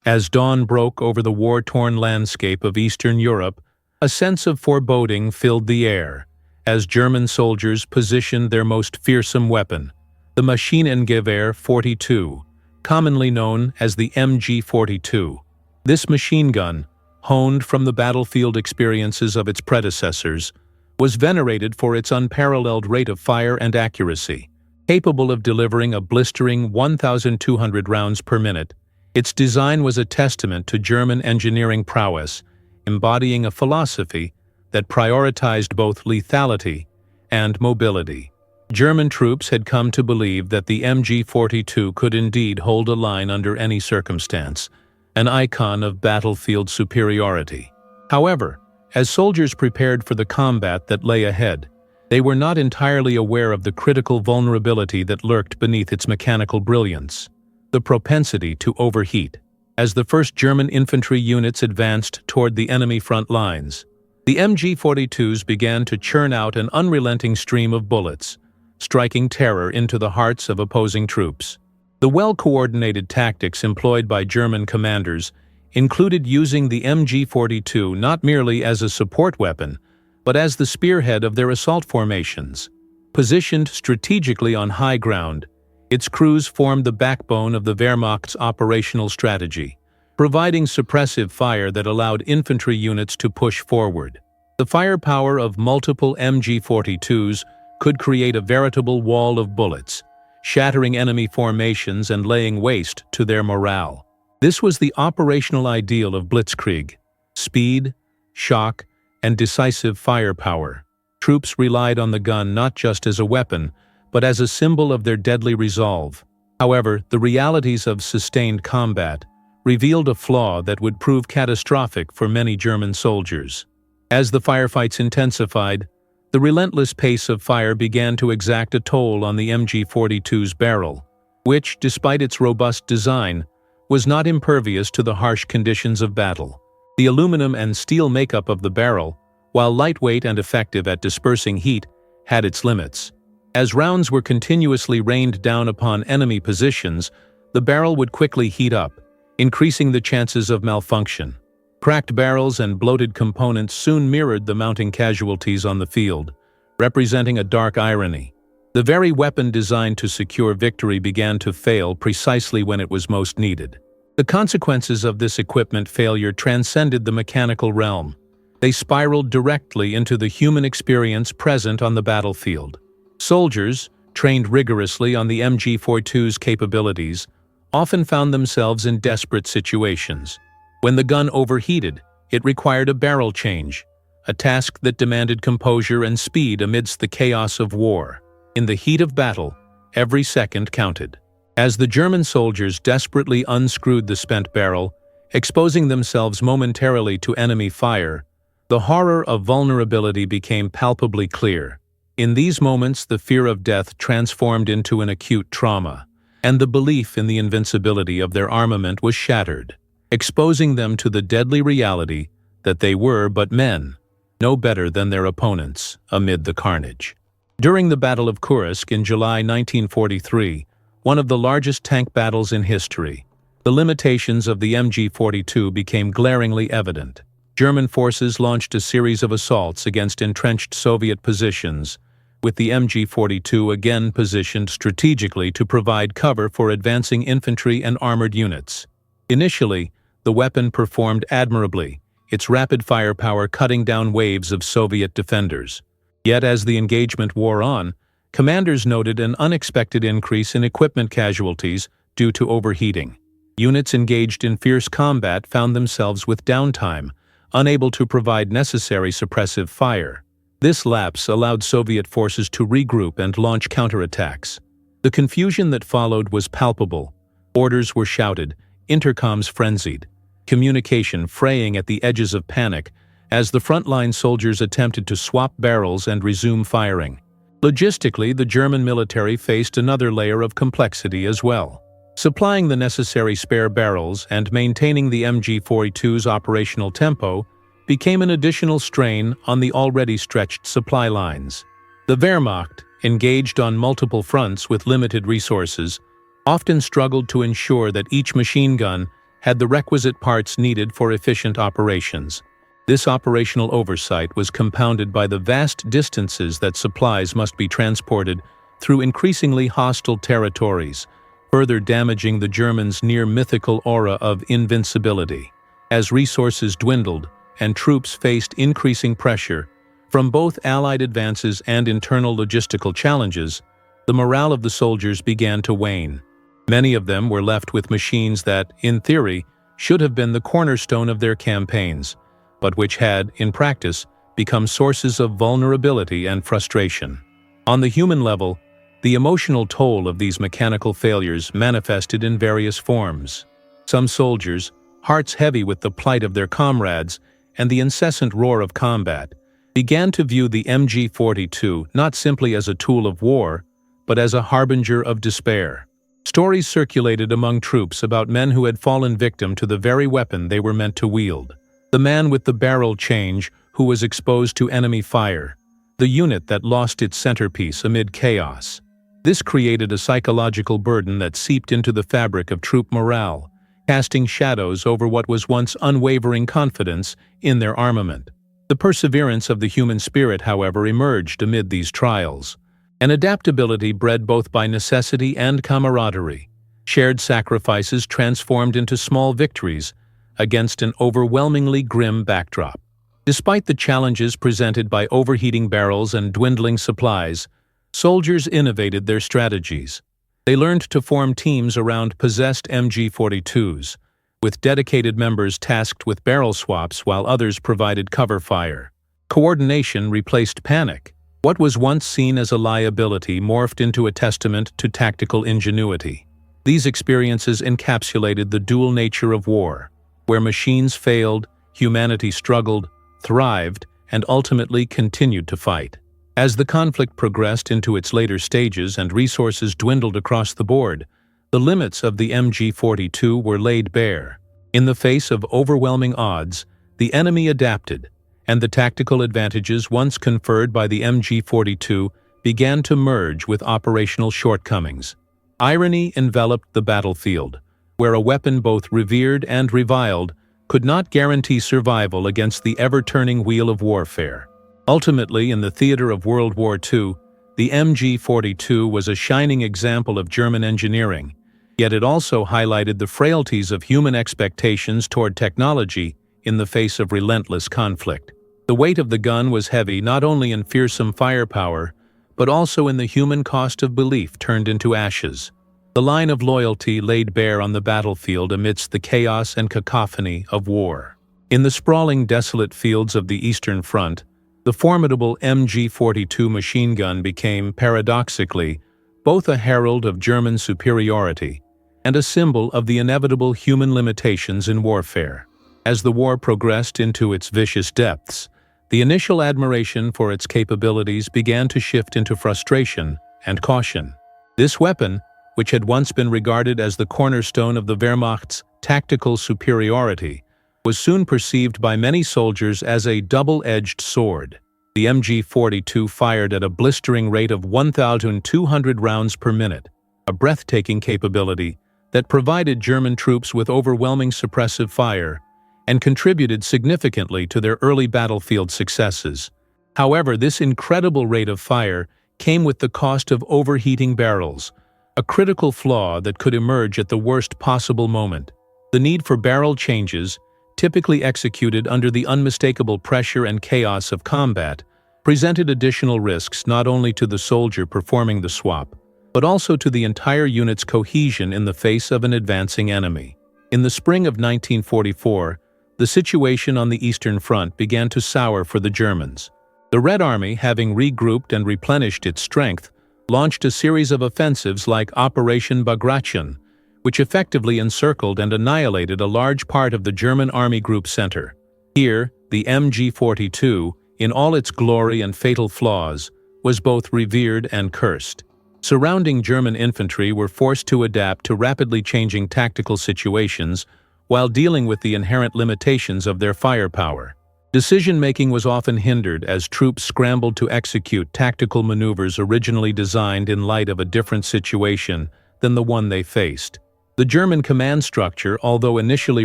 As dawn broke over the war-torn landscape of Eastern Europe, a sense of foreboding filled the air as German soldiers positioned their most fearsome weapon, the Maschinengewehr 42, commonly known as the MG42. This machine gun, honed from the battlefield experiences of its predecessors, was venerated for its unparalleled rate of fire and accuracy. Capable of delivering a blistering 1,200 rounds per minute, its design was a testament to German engineering prowess, embodying a philosophy that prioritized both lethality and mobility. German troops had come to believe that the MG42 could indeed hold a line under any circumstance, an icon of battlefield superiority. However, as soldiers prepared for the combat that lay ahead, they were not entirely aware of the critical vulnerability that lurked beneath its mechanical brilliance: the propensity to overheat. As the first German infantry units advanced toward the enemy front lines, the MG42s began to churn out an unrelenting stream of bullets, striking terror into the hearts of opposing troops. The well-coordinated tactics employed by German commanders included using the MG42 not merely as a support weapon, but as the spearhead of their assault formations. Positioned strategically on high ground, its crews formed the backbone of the Wehrmacht's operational strategy, providing suppressive fire that allowed infantry units to push forward. The firepower of multiple MG42s could create a veritable wall of bullets, shattering enemy formations and laying waste to their morale. This was the operational ideal of blitzkrieg: speed, shock, and decisive firepower. Troops relied on the gun not just as a weapon, but as a symbol of their deadly resolve. However, the realities of sustained combat revealed a flaw that would prove catastrophic for many German soldiers. As the firefights intensified, the relentless pace of fire began to exact a toll on the MG42's barrel, which, despite its robust design, was not impervious to the harsh conditions of battle. The aluminum and steel makeup of the barrel, while lightweight and effective at dispersing heat, had its limits. As rounds were continuously rained down upon enemy positions, the barrel would quickly heat up, increasing the chances of malfunction. Cracked barrels and bloated components soon mirrored the mounting casualties on the field, representing a dark irony. The very weapon designed to secure victory began to fail precisely when it was most needed. The consequences of this equipment failure transcended the mechanical realm. They spiraled directly into the human experience present on the battlefield. Soldiers, trained rigorously on the MG42's capabilities, often found themselves in desperate situations. When the gun overheated, it required a barrel change, a task that demanded composure and speed amidst the chaos of war. In the heat of battle, every second counted. As the German soldiers desperately unscrewed the spent barrel, exposing themselves momentarily to enemy fire, the horror of vulnerability became palpably clear. In these moments, the fear of death transformed into an acute trauma, and the belief in the invincibility of their armament was shattered, exposing them to the deadly reality that they were but men, no better than their opponents, amid the carnage. During the Battle of Kursk in July 1943, one of the largest tank battles in history, the limitations of the MG42 became glaringly evident. German forces launched a series of assaults against entrenched Soviet positions, with the MG42 again positioned strategically to provide cover for advancing infantry and armored units. Initially, the weapon performed admirably, its rapid firepower cutting down waves of Soviet defenders. Yet as the engagement wore on, commanders noted an unexpected increase in equipment casualties due to overheating. Units engaged in fierce combat found themselves with downtime, unable to provide necessary suppressive fire. This lapse allowed Soviet forces to regroup and launch counterattacks. The confusion that followed was palpable. Orders were shouted, intercoms frenzied, communication fraying at the edges of panic as the frontline soldiers attempted to swap barrels and resume firing. Logistically, the German military faced another layer of complexity as well. Supplying the necessary spare barrels and maintaining the MG42's operational tempo became an additional strain on the already stretched supply lines. The Wehrmacht, engaged on multiple fronts with limited resources, often struggled to ensure that each machine gun had the requisite parts needed for efficient operations. This operational oversight was compounded by the vast distances that supplies must be transported through increasingly hostile territories, further damaging the Germans' near-mythical aura of invincibility. As resources dwindled and troops faced increasing pressure from both Allied advances and internal logistical challenges, the morale of the soldiers began to wane. Many of them were left with machines that, in theory, should have been the cornerstone of their campaigns, but which had, in practice, become sources of vulnerability and frustration. On the human level, the emotional toll of these mechanical failures manifested in various forms. Some soldiers, hearts heavy with the plight of their comrades and the incessant roar of combat, began to view the MG42 not simply as a tool of war, but as a harbinger of despair. Stories circulated among troops about men who had fallen victim to the very weapon they were meant to wield. The man with the barrel change who was exposed to enemy fire, the unit that lost its centerpiece amid chaos. This created a psychological burden that seeped into the fabric of troop morale, casting shadows over what was once unwavering confidence in their armament. The perseverance of the human spirit, however, emerged amid these trials, an adaptability bred both by necessity and camaraderie. Shared sacrifices transformed into small victories against an overwhelmingly grim backdrop. Despite the challenges presented by overheating barrels and dwindling supplies, soldiers innovated their strategies. They learned to form teams around possessed MG42s, with dedicated members tasked with barrel swaps while others provided cover fire. Coordination replaced panic. What was once seen as a liability morphed into a testament to tactical ingenuity. These experiences encapsulated the dual nature of war, where machines failed, humanity struggled, thrived, and ultimately continued to fight. As the conflict progressed into its later stages and resources dwindled across the board, the limits of the MG42 were laid bare. In the face of overwhelming odds, the enemy adapted, and the tactical advantages once conferred by the MG42 began to merge with operational shortcomings. Irony enveloped the battlefield, where a weapon both revered and reviled could not guarantee survival against the ever-turning wheel of warfare. Ultimately, in the theater of World War II, the MG42 was a shining example of German engineering, yet it also highlighted the frailties of human expectations toward technology in the face of relentless conflict. The weight of the gun was heavy not only in fearsome firepower, but also in the human cost of belief turned into ashes. The line of loyalty laid bare on the battlefield amidst the chaos and cacophony of war. In the sprawling, desolate fields of the Eastern Front, the formidable MG42 machine gun became, paradoxically, both a herald of German superiority and a symbol of the inevitable human limitations in warfare. As the war progressed into its vicious depths, the initial admiration for its capabilities began to shift into frustration and caution. This weapon, which had once been regarded as the cornerstone of the Wehrmacht's tactical superiority, was soon perceived by many soldiers as a double-edged sword. The MG42 fired at a blistering rate of 1,200 rounds per minute, a breathtaking capability that provided German troops with overwhelming suppressive fire and contributed significantly to their early battlefield successes. However, this incredible rate of fire came with the cost of overheating barrels, a critical flaw that could emerge at the worst possible moment. The need for barrel changes, typically executed under the unmistakable pressure and chaos of combat, presented additional risks not only to the soldier performing the swap, but also to the entire unit's cohesion in the face of an advancing enemy. In the spring of 1944, the situation on the Eastern Front began to sour for the Germans. The Red Army, having regrouped and replenished its strength, launched a series of offensives like Operation Bagration, which effectively encircled and annihilated a large part of the German Army Group Center. Here, the MG42, in all its glory and fatal flaws, was both revered and cursed. Surrounding German infantry were forced to adapt to rapidly changing tactical situations while dealing with the inherent limitations of their firepower. Decision-making was often hindered as troops scrambled to execute tactical maneuvers originally designed in light of a different situation than the one they faced. The German command structure, although initially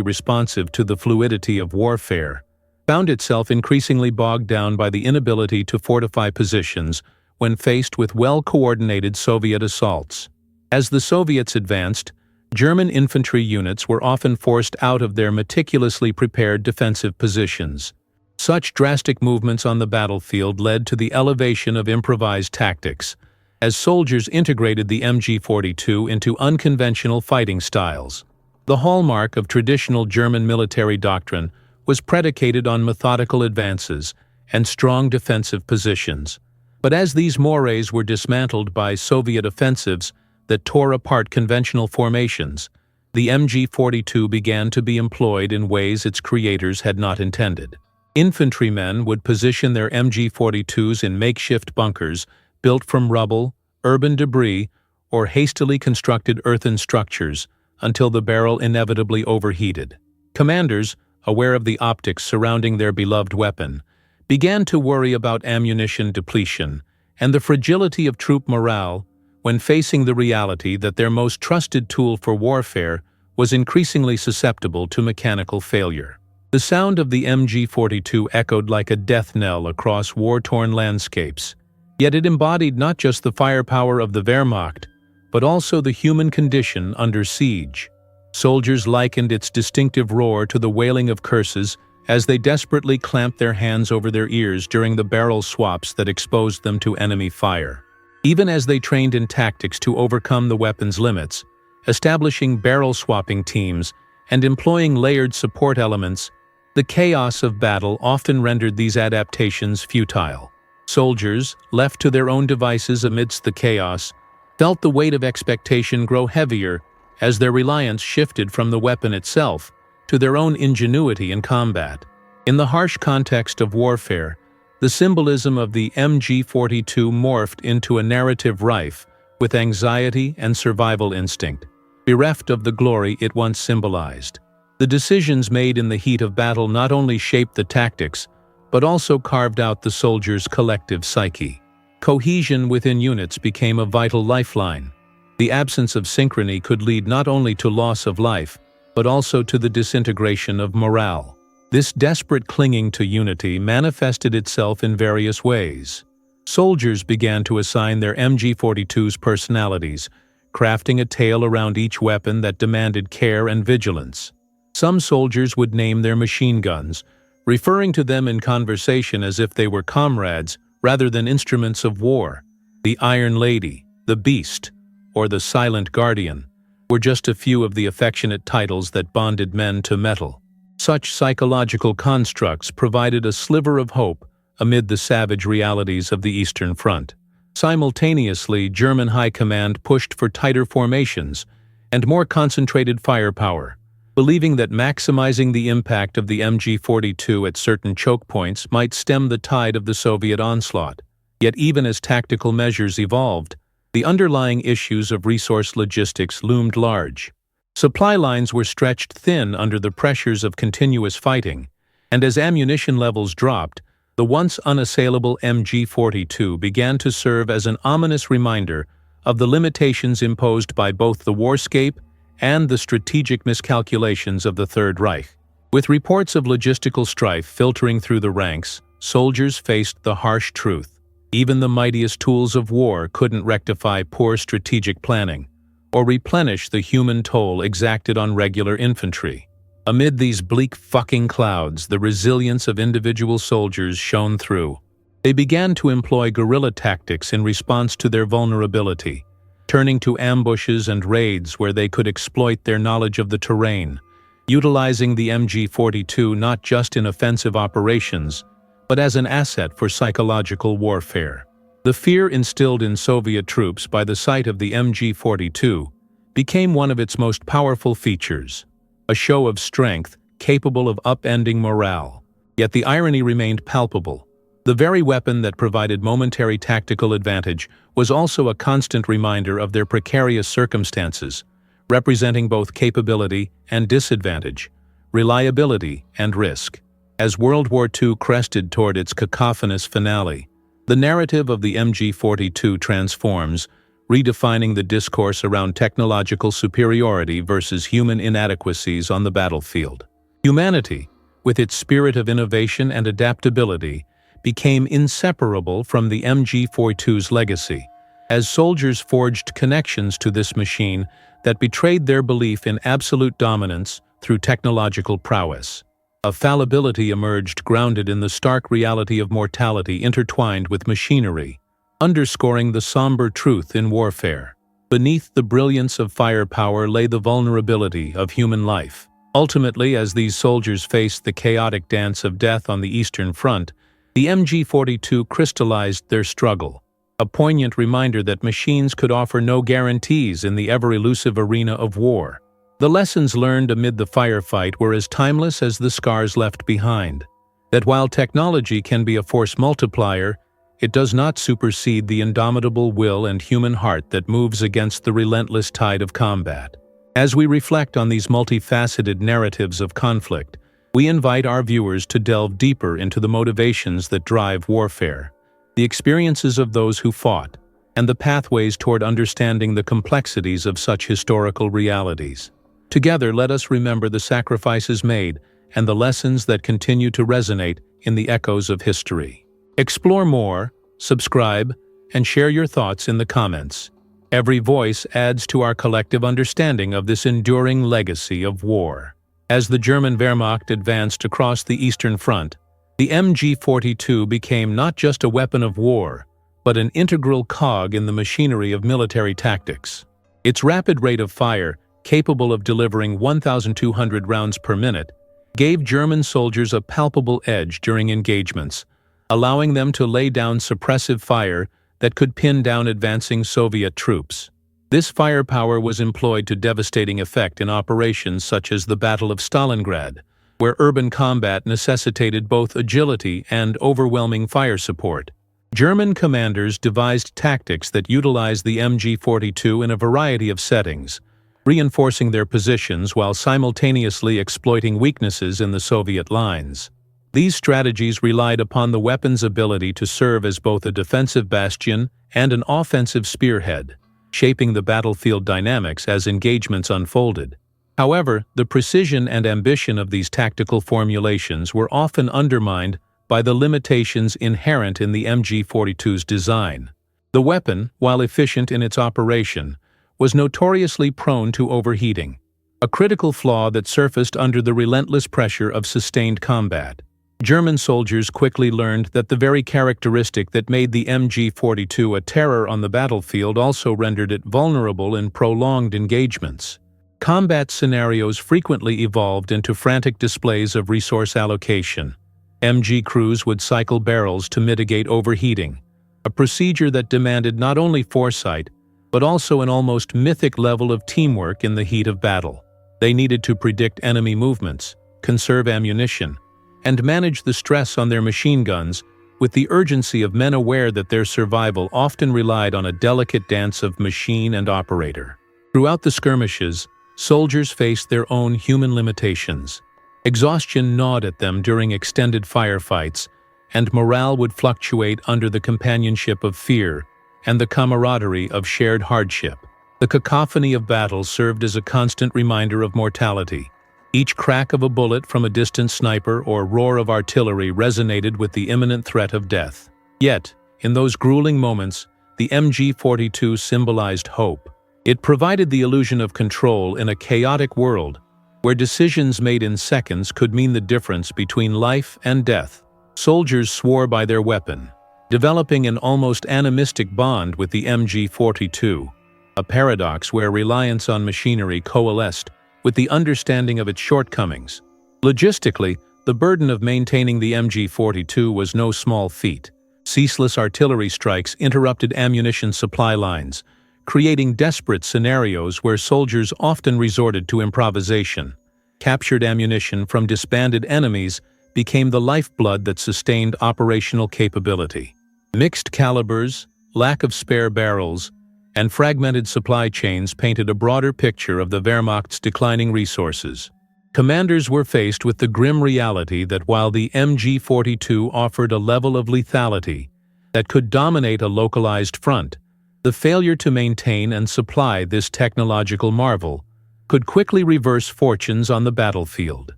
responsive to the fluidity of warfare, found itself increasingly bogged down by the inability to fortify positions when faced with well-coordinated Soviet assaults. As the Soviets advanced, German infantry units were often forced out of their meticulously prepared defensive positions. Such drastic movements on the battlefield led to the elevation of improvised tactics, as soldiers integrated the MG42 into unconventional fighting styles. The hallmark of traditional German military doctrine was predicated on methodical advances and strong defensive positions. But as these mores were dismantled by Soviet offensives that tore apart conventional formations, the MG42 began to be employed in ways its creators had not intended. Infantrymen would position their MG42s in makeshift bunkers built from rubble, urban debris, or hastily constructed earthen structures until the barrel inevitably overheated. Commanders, aware of the optics surrounding their beloved weapon, began to worry about ammunition depletion and the fragility of troop morale when facing the reality that their most trusted tool for warfare was increasingly susceptible to mechanical failure. The sound of the MG42 echoed like a death knell across war-torn landscapes, yet it embodied not just the firepower of the Wehrmacht, but also the human condition under siege. Soldiers likened its distinctive roar to the wailing of curses as they desperately clamped their hands over their ears during the barrel swaps that exposed them to enemy fire. Even as they trained in tactics to overcome the weapon's limits, establishing barrel-swapping teams and employing layered support elements, the chaos of battle often rendered these adaptations futile. Soldiers, left to their own devices amidst the chaos, felt the weight of expectation grow heavier as their reliance shifted from the weapon itself to their own ingenuity in combat. In the harsh context of warfare, the symbolism of the MG42 morphed into a narrative rife with anxiety and survival instinct, bereft of the glory it once symbolized. The decisions made in the heat of battle not only shaped the tactics, but also carved out the soldier's collective psyche. Cohesion within units became a vital lifeline. The absence of synchrony could lead not only to loss of life, but also to the disintegration of morale. This desperate clinging to unity manifested itself in various ways. Soldiers began to assign their MG42's personalities, crafting a tale around each weapon that demanded care and vigilance. Some soldiers would name their machine guns, referring to them in conversation as if they were comrades rather than instruments of war. The Iron Lady, the Beast, or the Silent Guardian were just a few of the affectionate titles that bonded men to metal. Such psychological constructs provided a sliver of hope amid the savage realities of the Eastern Front. Simultaneously, German high command pushed for tighter formations and more concentrated firepower, believing that maximizing the impact of the MG42 at certain choke points might stem the tide of the Soviet onslaught. Yet even as tactical measures evolved, the underlying issues of resource logistics loomed large. Supply lines were stretched thin under the pressures of continuous fighting, and as ammunition levels dropped, the once unassailable MG42 began to serve as an ominous reminder of the limitations imposed by both the warscape and the strategic miscalculations of the Third Reich. With reports of logistical strife filtering through the ranks, soldiers faced the harsh truth. Even the mightiest tools of war couldn't rectify poor strategic planning or replenish the human toll exacted on regular infantry. Amid these bleak fucking clouds, the resilience of individual soldiers shone through. They began to employ guerrilla tactics in response to their vulnerability, turning to ambushes and raids where they could exploit their knowledge of the terrain, utilizing the MG42 not just in offensive operations, but as an asset for psychological warfare. The fear instilled in Soviet troops by the sight of the MG42 became one of its most powerful features, a show of strength capable of upending morale. Yet the irony remained palpable. The very weapon that provided momentary tactical advantage was also a constant reminder of their precarious circumstances, representing both capability and disadvantage, reliability and risk. As World War II crested toward its cacophonous finale, the narrative of the MG42 transforms, redefining the discourse around technological superiority versus human inadequacies on the battlefield. Humanity, with its spirit of innovation and adaptability, became inseparable from the MG42's legacy, as soldiers forged connections to this machine that betrayed their belief in absolute dominance through technological prowess. A fallibility emerged grounded in the stark reality of mortality intertwined with machinery, underscoring the somber truth in warfare. Beneath the brilliance of firepower lay the vulnerability of human life. Ultimately, as these soldiers faced the chaotic dance of death on the Eastern Front, the MG42 crystallized their struggle, a poignant reminder that machines could offer no guarantees in the ever-elusive arena of war. The lessons learned amid the firefight were as timeless as the scars left behind, that while technology can be a force multiplier, it does not supersede the indomitable will and human heart that moves against the relentless tide of combat. As we reflect on these multifaceted narratives of conflict, we invite our viewers to delve deeper into the motivations that drive warfare, the experiences of those who fought, and the pathways toward understanding the complexities of such historical realities. Together, let us remember the sacrifices made and the lessons that continue to resonate in the echoes of history. Explore more, subscribe, and share your thoughts in the comments. Every voice adds to our collective understanding of this enduring legacy of war. As the German Wehrmacht advanced across the Eastern Front, the MG42 became not just a weapon of war, but an integral cog in the machinery of military tactics. Its rapid rate of fire, capable of delivering 1,200 rounds per minute, gave German soldiers a palpable edge during engagements, allowing them to lay down suppressive fire that could pin down advancing Soviet troops. This firepower was employed to devastating effect in operations such as the Battle of Stalingrad, where urban combat necessitated both agility and overwhelming fire support. German commanders devised tactics that utilized the MG42 in a variety of settings, reinforcing their positions while simultaneously exploiting weaknesses in the Soviet lines. These strategies relied upon the weapon's ability to serve as both a defensive bastion and an offensive spearhead, shaping the battlefield dynamics as engagements unfolded. However, the precision and ambition of these tactical formulations were often undermined by the limitations inherent in the MG42's design. The weapon, while efficient in its operation, was notoriously prone to overheating, a critical flaw that surfaced under the relentless pressure of sustained combat. German soldiers quickly learned that the very characteristic that made the MG42 a terror on the battlefield also rendered it vulnerable in prolonged engagements. Combat scenarios frequently evolved into frantic displays of resource allocation. MG crews would cycle barrels to mitigate overheating, a procedure that demanded not only foresight, but also an almost mythic level of teamwork in the heat of battle. They needed to predict enemy movements, conserve ammunition, and manage the stress on their machine guns with the urgency of men aware that their survival often relied on a delicate dance of machine and operator. Throughout the skirmishes, soldiers faced their own human limitations. Exhaustion gnawed at them during extended firefights, and morale would fluctuate under the companionship of fear and the camaraderie of shared hardship. The cacophony of battle served as a constant reminder of mortality. Each crack of a bullet from a distant sniper or roar of artillery resonated with the imminent threat of death. Yet, in those grueling moments, the MG42 symbolized hope. It provided the illusion of control in a chaotic world, where decisions made in seconds could mean the difference between life and death. Soldiers swore by their weapon, developing an almost animistic bond with the MG42, a paradox where reliance on machinery coalesced with the understanding of its shortcomings. Logistically, the burden of maintaining the MG42 was no small feat. Ceaseless artillery strikes interrupted ammunition supply lines, creating desperate scenarios where soldiers often resorted to improvisation. Captured ammunition from disbanded enemies became the lifeblood that sustained operational capability. Mixed calibers, lack of spare barrels, and fragmented supply chains painted a broader picture of the Wehrmacht's declining resources. Commanders were faced with the grim reality that while the MG42 offered a level of lethality that could dominate a localized front, The failure to maintain and supply this technological marvel could quickly reverse fortunes on the battlefield.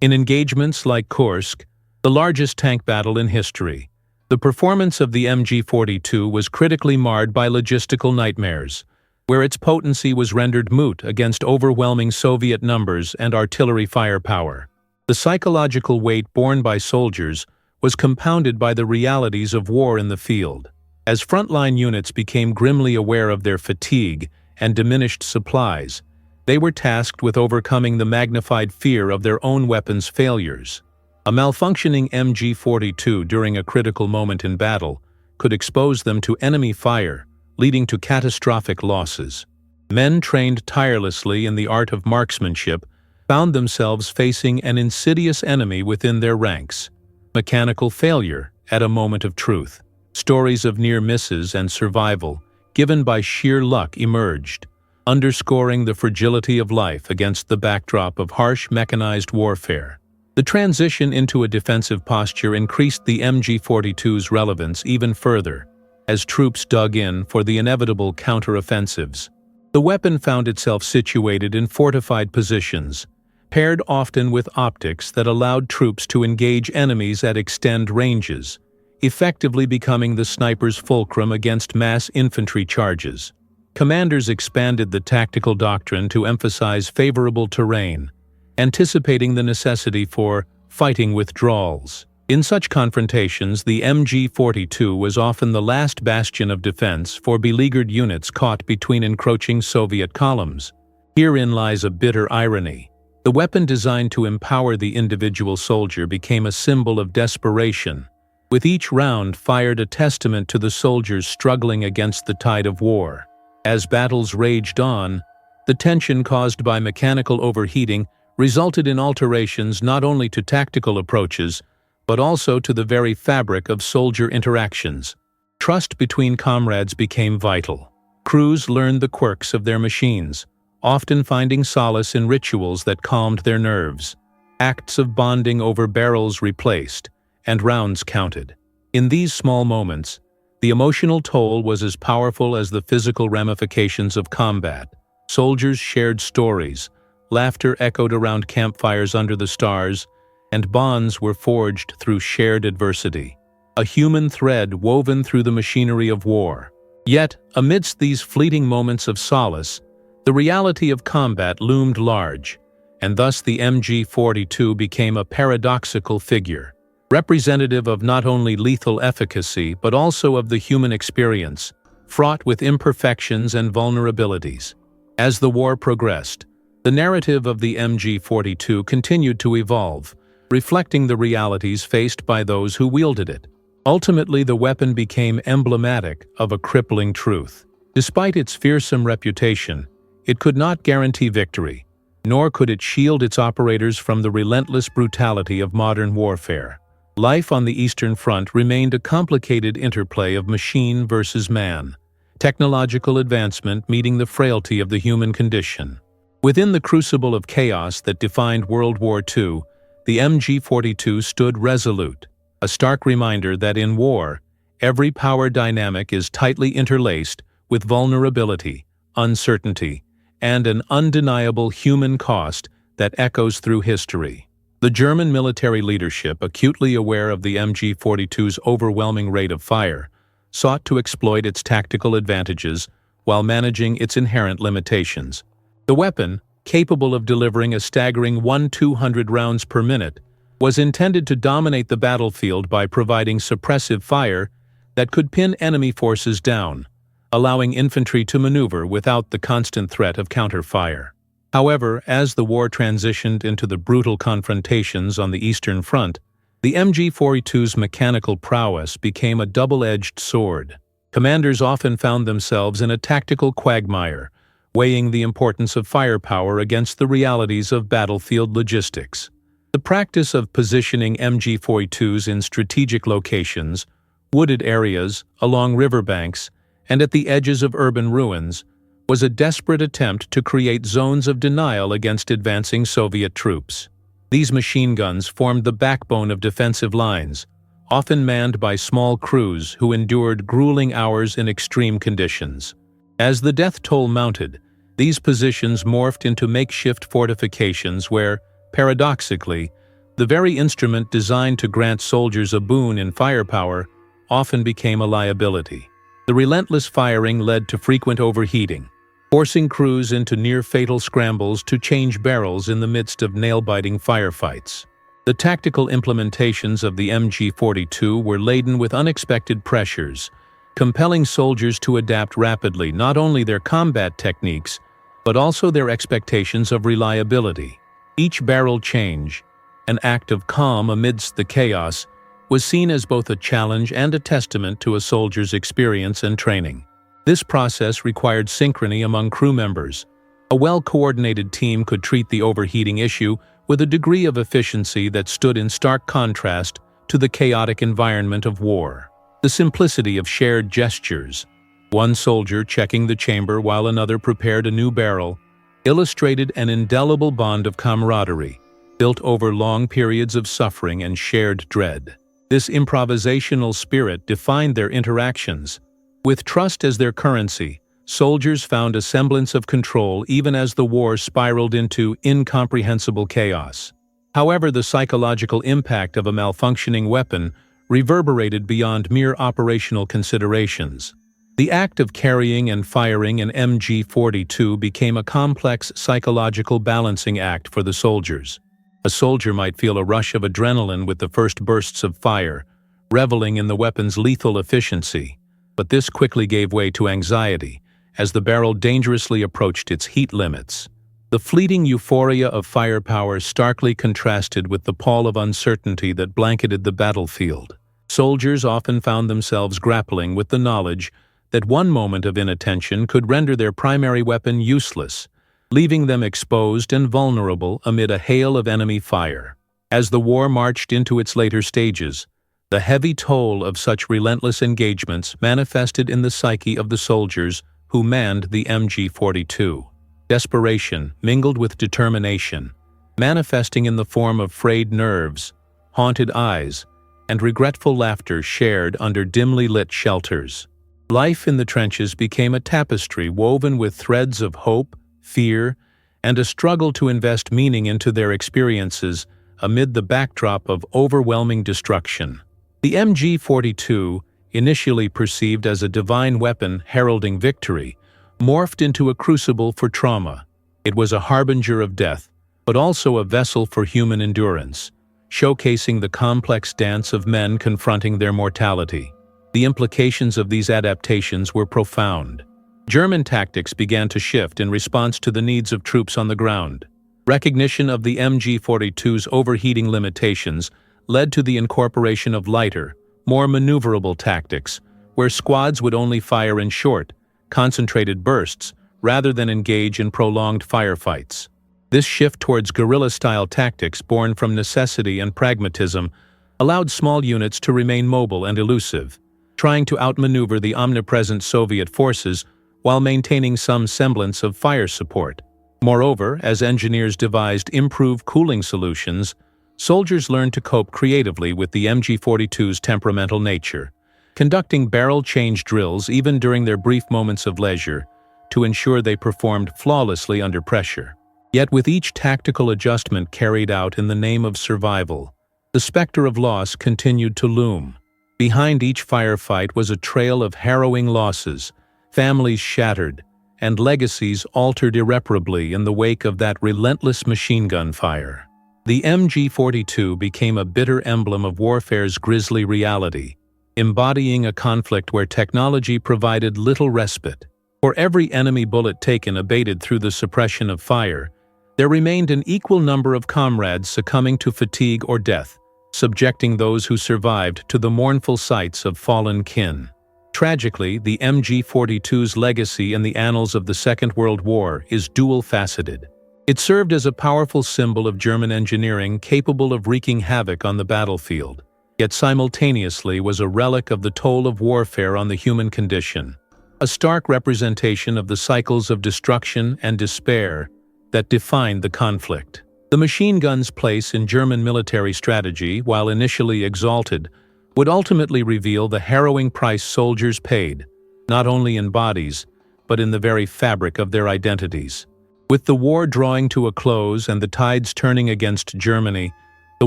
In engagements like Kursk, the largest tank battle in history, the performance of the MG42 was critically marred by logistical nightmares, where its potency was rendered moot against overwhelming Soviet numbers and artillery firepower. The psychological weight borne by soldiers was compounded by the realities of war in the field. As frontline units became grimly aware of their fatigue and diminished supplies, they were tasked with overcoming the magnified fear of their own weapons' failures. A malfunctioning MG42 during a critical moment in battle could expose them to enemy fire, leading to catastrophic losses. Men trained tirelessly in the art of marksmanship found themselves facing an insidious enemy within their ranks: mechanical failure at a moment of truth. Stories of near misses and survival, given by sheer luck, emerged, underscoring the fragility of life against the backdrop of harsh mechanized warfare. The transition into a defensive posture increased the MG42's relevance even further, as troops dug in for the inevitable counteroffensives. The weapon found itself situated in fortified positions, paired often with optics that allowed troops to engage enemies at extended ranges, effectively becoming the sniper's fulcrum against mass infantry charges. Commanders expanded the tactical doctrine to emphasize favorable terrain, anticipating the necessity for fighting withdrawals. In such confrontations, the MG42 was often the last bastion of defense for beleaguered units caught between encroaching Soviet columns. Herein lies a bitter irony. The weapon designed to empower the individual soldier became a symbol of desperation, with each round fired a testament to the soldiers struggling against the tide of war. As battles raged on, the tension caused by mechanical overheating resulted in alterations not only to tactical approaches, but also to the very fabric of soldier interactions. Trust between comrades became vital. Crews learned the quirks of their machines, often finding solace in rituals that calmed their nerves. Acts of bonding over barrels replaced, and rounds counted. In these small moments, the emotional toll was as powerful as the physical ramifications of combat. Soldiers shared stories, laughter echoed around campfires under the stars, and bonds were forged through shared adversity. A human thread woven through the machinery of war. Yet, amidst these fleeting moments of solace, the reality of combat loomed large, and thus the MG42 became a paradoxical figure, representative of not only lethal efficacy but also of the human experience, fraught with imperfections and vulnerabilities. As the war progressed, the narrative of the MG42 continued to evolve, reflecting the realities faced by those who wielded it. Ultimately, the weapon became emblematic of a crippling truth. Despite its fearsome reputation, it could not guarantee victory, nor could it shield its operators from the relentless brutality of modern warfare. Life on the Eastern Front remained a complicated interplay of machine versus man, technological advancement meeting the frailty of the human condition. Within the crucible of chaos that defined World War II, the MG42 stood resolute, a stark reminder that in war, every power dynamic is tightly interlaced with vulnerability, uncertainty, and an undeniable human cost that echoes through history. The German military leadership, acutely aware of the MG42's overwhelming rate of fire, sought to exploit its tactical advantages while managing its inherent limitations. The weapon, capable of delivering a staggering 1,200 rounds per minute, was intended to dominate the battlefield by providing suppressive fire that could pin enemy forces down, allowing infantry to maneuver without the constant threat of counterfire. However, as the war transitioned into the brutal confrontations on the Eastern Front, the MG42's mechanical prowess became a double-edged sword. Commanders often found themselves in a tactical quagmire, weighing the importance of firepower against the realities of battlefield logistics. The practice of positioning MG42s in strategic locations, wooded areas, along riverbanks, and at the edges of urban ruins, was a desperate attempt to create zones of denial against advancing Soviet troops. These machine guns formed the backbone of defensive lines, often manned by small crews who endured grueling hours in extreme conditions. As the death toll mounted, these positions morphed into makeshift fortifications where, paradoxically, the very instrument designed to grant soldiers a boon in firepower often became a liability. The relentless firing led to frequent overheating, forcing crews into near-fatal scrambles to change barrels in the midst of nail-biting firefights. The tactical implementations of the MG42 were laden with unexpected pressures, compelling soldiers to adapt rapidly not only their combat techniques, but also their expectations of reliability. Each barrel change, an act of calm amidst the chaos, was seen as both a challenge and a testament to a soldier's experience and training. This process required synchrony among crew members. A well-coordinated team could treat the overheating issue with a degree of efficiency that stood in stark contrast to the chaotic environment of war. The simplicity of shared gestures, one soldier checking the chamber while another prepared a new barrel, illustrated an indelible bond of camaraderie, built over long periods of suffering and shared dread. This improvisational spirit defined their interactions. With trust as their currency, soldiers found a semblance of control even as the war spiraled into incomprehensible chaos. However, the psychological impact of a malfunctioning weapon reverberated beyond mere operational considerations. The act of carrying and firing an MG42 became a complex psychological balancing act for the soldiers. A soldier might feel a rush of adrenaline with the first bursts of fire, reveling in the weapon's lethal efficiency. But this quickly gave way to anxiety, as the barrel dangerously approached its heat limits. The fleeting euphoria of firepower starkly contrasted with the pall of uncertainty that blanketed the battlefield. Soldiers often found themselves grappling with the knowledge that one moment of inattention could render their primary weapon useless, leaving them exposed and vulnerable amid a hail of enemy fire. As the war marched into its later stages, the heavy toll of such relentless engagements manifested in the psyche of the soldiers who manned the MG42. Desperation mingled with determination, manifesting in the form of frayed nerves, haunted eyes, and regretful laughter shared under dimly lit shelters. Life in the trenches became a tapestry woven with threads of hope, fear, and a struggle to invest meaning into their experiences amid the backdrop of overwhelming destruction. The MG42, initially perceived as a divine weapon heralding victory, morphed into a crucible for trauma. It was a harbinger of death, but also a vessel for human endurance, showcasing the complex dance of men confronting their mortality. The implications of these adaptations were profound. German tactics began to shift in response to the needs of troops on the ground. Recognition of the MG42's overheating limitations led to the incorporation of lighter, more maneuverable tactics, where squads would only fire in short, concentrated bursts rather than engage in prolonged firefights. This shift towards guerrilla-style tactics born from necessity and pragmatism allowed small units to remain mobile and elusive, trying to outmaneuver the omnipresent Soviet forces while maintaining some semblance of fire support. Moreover, as engineers devised improved cooling solutions, soldiers learned to cope creatively with the MG42's temperamental nature, conducting barrel change drills even during their brief moments of leisure to ensure they performed flawlessly under pressure. Yet with each tactical adjustment carried out in the name of survival, the specter of loss continued to loom. Behind each firefight was a trail of harrowing losses, families shattered, and legacies altered irreparably in the wake of that relentless machine gun fire. The MG42 became a bitter emblem of warfare's grisly reality, embodying a conflict where technology provided little respite. For every enemy bullet taken abated through the suppression of fire, there remained an equal number of comrades succumbing to fatigue or death, subjecting those who survived to the mournful sights of fallen kin. Tragically, the MG42's legacy in the annals of the Second World War is dual-faceted. It served as a powerful symbol of German engineering capable of wreaking havoc on the battlefield, yet simultaneously was a relic of the toll of warfare on the human condition, a stark representation of the cycles of destruction and despair that defined the conflict. The machine gun's place in German military strategy, while initially exalted, would ultimately reveal the harrowing price soldiers paid, not only in bodies, but in the very fabric of their identities. With the war drawing to a close and the tides turning against Germany, the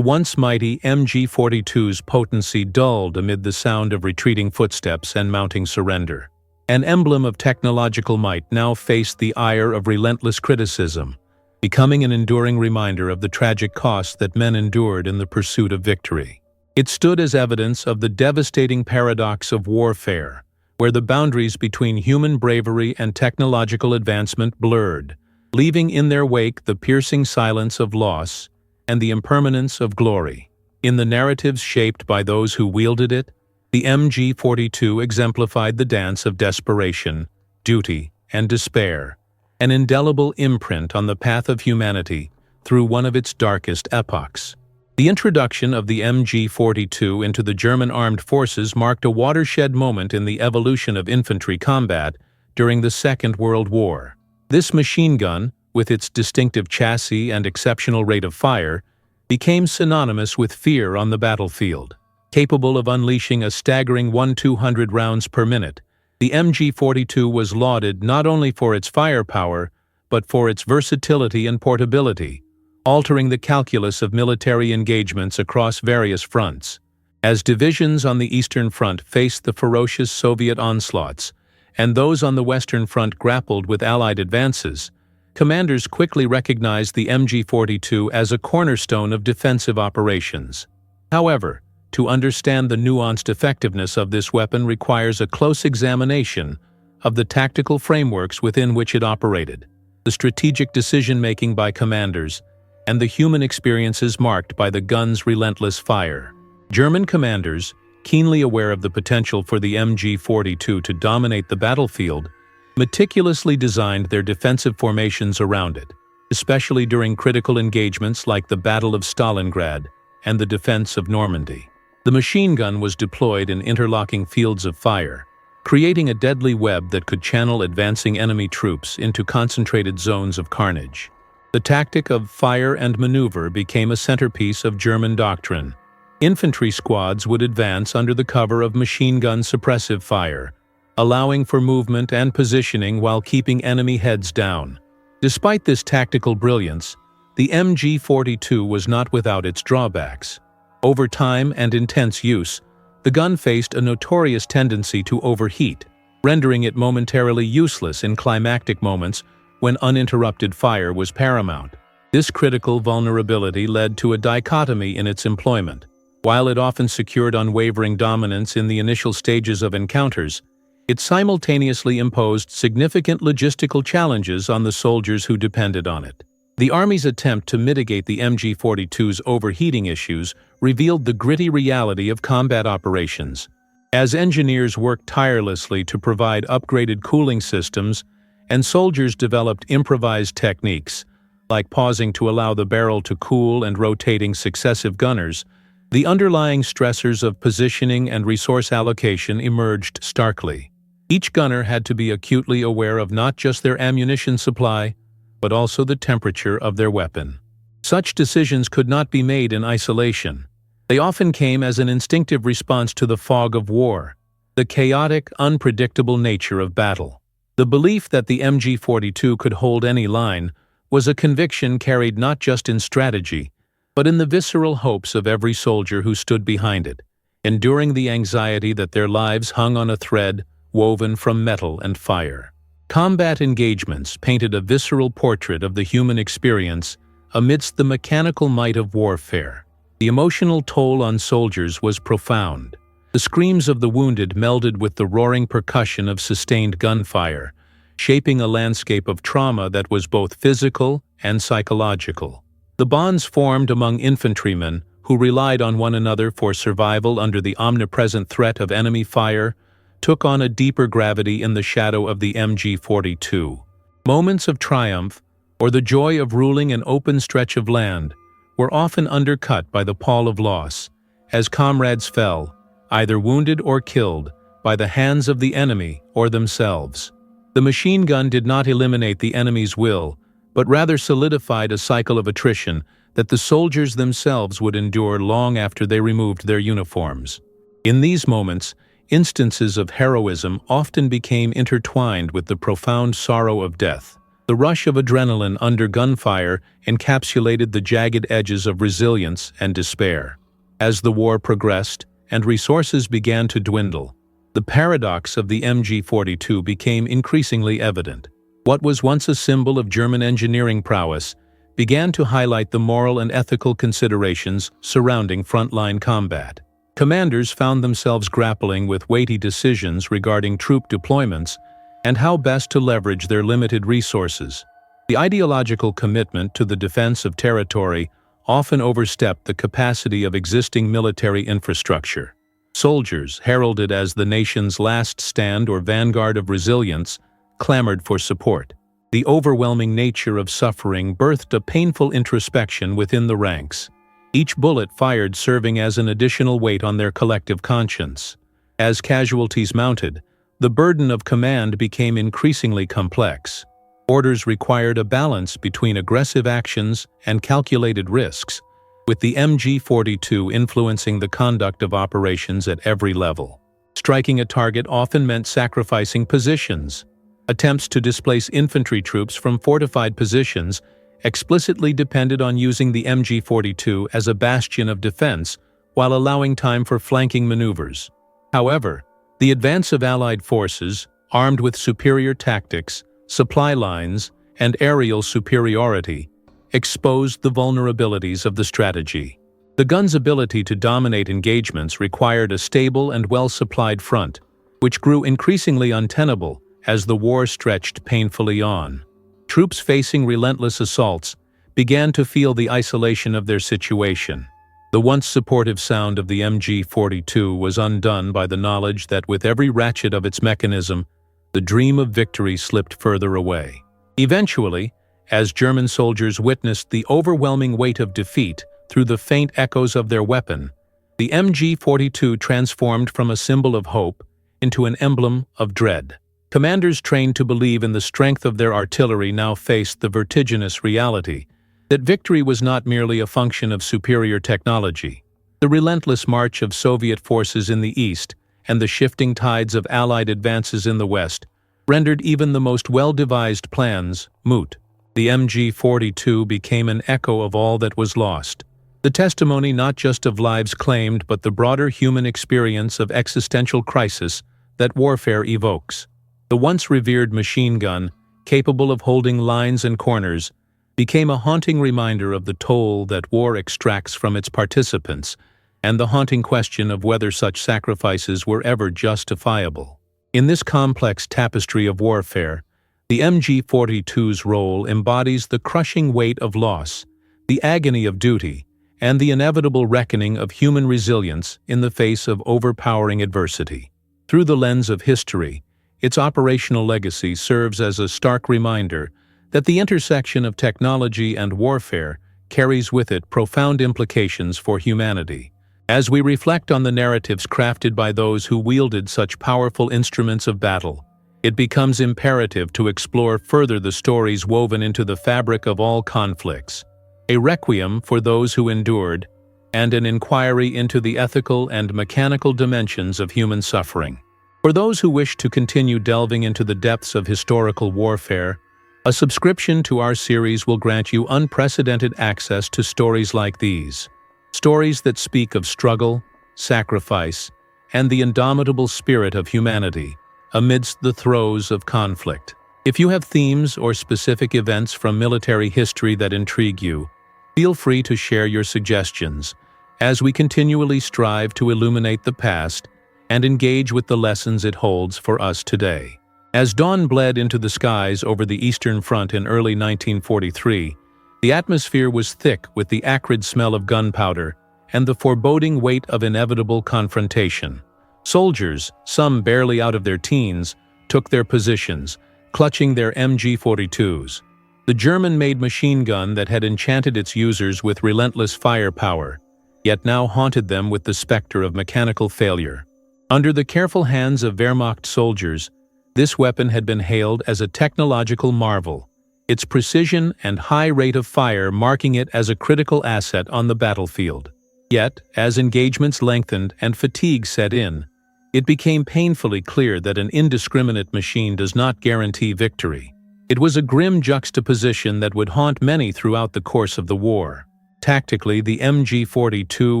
once mighty MG42's potency dulled amid the sound of retreating footsteps and mounting surrender. An emblem of technological might now faced the ire of relentless criticism, becoming an enduring reminder of the tragic cost that men endured in the pursuit of victory. It stood as evidence of the devastating paradox of warfare, where the boundaries between human bravery and technological advancement blurred, leaving in their wake the piercing silence of loss and the impermanence of glory. In the narratives shaped by those who wielded it, the MG42 exemplified the dance of desperation, duty, and despair, an indelible imprint on the path of humanity through one of its darkest epochs. The introduction of the MG42 into the German armed forces marked a watershed moment in the evolution of infantry combat during the Second World War. This machine gun, with its distinctive chassis and exceptional rate of fire, became synonymous with fear on the battlefield. Capable of unleashing a staggering 1,200 rounds per minute, the MG42 was lauded not only for its firepower, but for its versatility and portability, altering the calculus of military engagements across various fronts. As divisions on the Eastern Front faced the ferocious Soviet onslaughts, and those on the Western Front grappled with Allied advances, commanders quickly recognized the MG42 as a cornerstone of defensive operations. However, to understand the nuanced effectiveness of this weapon requires a close examination of the tactical frameworks within which it operated, the strategic decision-making by commanders, and the human experiences marked by the gun's relentless fire. German commanders, keenly aware of the potential for the MG42 to dominate the battlefield, meticulously designed their defensive formations around it, especially during critical engagements like the Battle of Stalingrad and the defense of Normandy. The machine gun was deployed in interlocking fields of fire, creating a deadly web that could channel advancing enemy troops into concentrated zones of carnage. The tactic of fire and maneuver became a centerpiece of German doctrine. Infantry squads would advance under the cover of machine gun suppressive fire, allowing for movement and positioning while keeping enemy heads down. Despite this tactical brilliance, the MG42 was not without its drawbacks. Over time and intense use, the gun faced a notorious tendency to overheat, rendering it momentarily useless in climactic moments when uninterrupted fire was paramount. This critical vulnerability led to a dichotomy in its employment. While it often secured unwavering dominance in the initial stages of encounters, it simultaneously imposed significant logistical challenges on the soldiers who depended on it. The Army's attempt to mitigate the MG42's overheating issues revealed the gritty reality of combat operations. As engineers worked tirelessly to provide upgraded cooling systems and soldiers developed improvised techniques, like pausing to allow the barrel to cool and rotating successive gunners, the underlying stressors of positioning and resource allocation emerged starkly. Each gunner had to be acutely aware of not just their ammunition supply, but also the temperature of their weapon. Such decisions could not be made in isolation. They often came as an instinctive response to the fog of war, the chaotic, unpredictable nature of battle. The belief that the MG42 could hold any line was a conviction carried not just in strategy, but in the visceral hopes of every soldier who stood behind it, enduring the anxiety that their lives hung on a thread woven from metal and fire. Combat engagements painted a visceral portrait of the human experience amidst the mechanical might of warfare. The emotional toll on soldiers was profound. The screams of the wounded melded with the roaring percussion of sustained gunfire, shaping a landscape of trauma that was both physical and psychological. The bonds formed among infantrymen, who relied on one another for survival under the omnipresent threat of enemy fire, took on a deeper gravity in the shadow of the MG42. Moments of triumph, or the joy of ruling an open stretch of land, were often undercut by the pall of loss, as comrades fell, either wounded or killed, by the hands of the enemy or themselves. The machine gun did not eliminate the enemy's will, but rather solidified a cycle of attrition that the soldiers themselves would endure long after they removed their uniforms. In these moments, instances of heroism often became intertwined with the profound sorrow of death. The rush of adrenaline under gunfire encapsulated the jagged edges of resilience and despair. As the war progressed and resources began to dwindle, the paradox of the MG42 became increasingly evident. What was once a symbol of German engineering prowess began to highlight the moral and ethical considerations surrounding frontline combat. Commanders found themselves grappling with weighty decisions regarding troop deployments and how best to leverage their limited resources. The ideological commitment to the defense of territory often overstepped the capacity of existing military infrastructure. Soldiers, heralded as the nation's last stand or vanguard of resilience, clamored for support. The overwhelming nature of suffering birthed a painful introspection within the ranks, each bullet fired serving as an additional weight on their collective conscience. As casualties mounted, the burden of command became increasingly complex. Orders required a balance between aggressive actions and calculated risks, with the MG42 influencing the conduct of operations at every level. Striking a target often meant sacrificing positions. Attempts to displace infantry troops from fortified positions explicitly depended on using the MG42 as a bastion of defense while allowing time for flanking maneuvers. However, the advance of Allied forces, armed with superior tactics, supply lines, and aerial superiority, exposed the vulnerabilities of the strategy. The gun's ability to dominate engagements required a stable and well-supplied front, which grew increasingly untenable as the war stretched painfully on. Troops facing relentless assaults began to feel the isolation of their situation. The once supportive sound of the MG42 was undone by the knowledge that with every ratchet of its mechanism, the dream of victory slipped further away. Eventually, as German soldiers witnessed the overwhelming weight of defeat through the faint echoes of their weapon, the MG42 transformed from a symbol of hope into an emblem of dread. Commanders trained to believe in the strength of their artillery now faced the vertiginous reality that victory was not merely a function of superior technology. The relentless march of Soviet forces in the east and the shifting tides of Allied advances in the west rendered even the most well-devised plans moot. The MG42 became an echo of all that was lost, the testimony not just of lives claimed but the broader human experience of existential crisis that warfare evokes. The once revered machine gun, capable of holding lines and corners, became a haunting reminder of the toll that war extracts from its participants and the haunting question of whether such sacrifices were ever justifiable. In this complex tapestry of warfare, the MG42's role embodies the crushing weight of loss, the agony of duty, and the inevitable reckoning of human resilience in the face of overpowering adversity. Through the lens of history, its operational legacy serves as a stark reminder that the intersection of technology and warfare carries with it profound implications for humanity. As we reflect on the narratives crafted by those who wielded such powerful instruments of battle, it becomes imperative to explore further the stories woven into the fabric of all conflicts, a requiem for those who endured, and an inquiry into the ethical and mechanical dimensions of human suffering. For those who wish to continue delving into the depths of historical warfare, a subscription to our series will grant you unprecedented access to stories like these. Stories that speak of struggle, sacrifice, and the indomitable spirit of humanity amidst the throes of conflict. If you have themes or specific events from military history that intrigue you, feel free to share your suggestions as we continually strive to illuminate the past and engage with the lessons it holds for us today. As dawn bled into the skies over the Eastern Front in early 1943, the atmosphere was thick with the acrid smell of gunpowder and the foreboding weight of inevitable confrontation. Soldiers, some barely out of their teens, took their positions, clutching their MG42s. The German-made machine gun that had enchanted its users with relentless firepower, yet now haunted them with the specter of mechanical failure. Under the careful hands of Wehrmacht soldiers, this weapon had been hailed as a technological marvel, its precision and high rate of fire marking it as a critical asset on the battlefield. Yet, as engagements lengthened and fatigue set in, It became painfully clear that an indiscriminate machine does not guarantee victory. It was a grim juxtaposition that would haunt many throughout the course of the war. Tactically, the MG42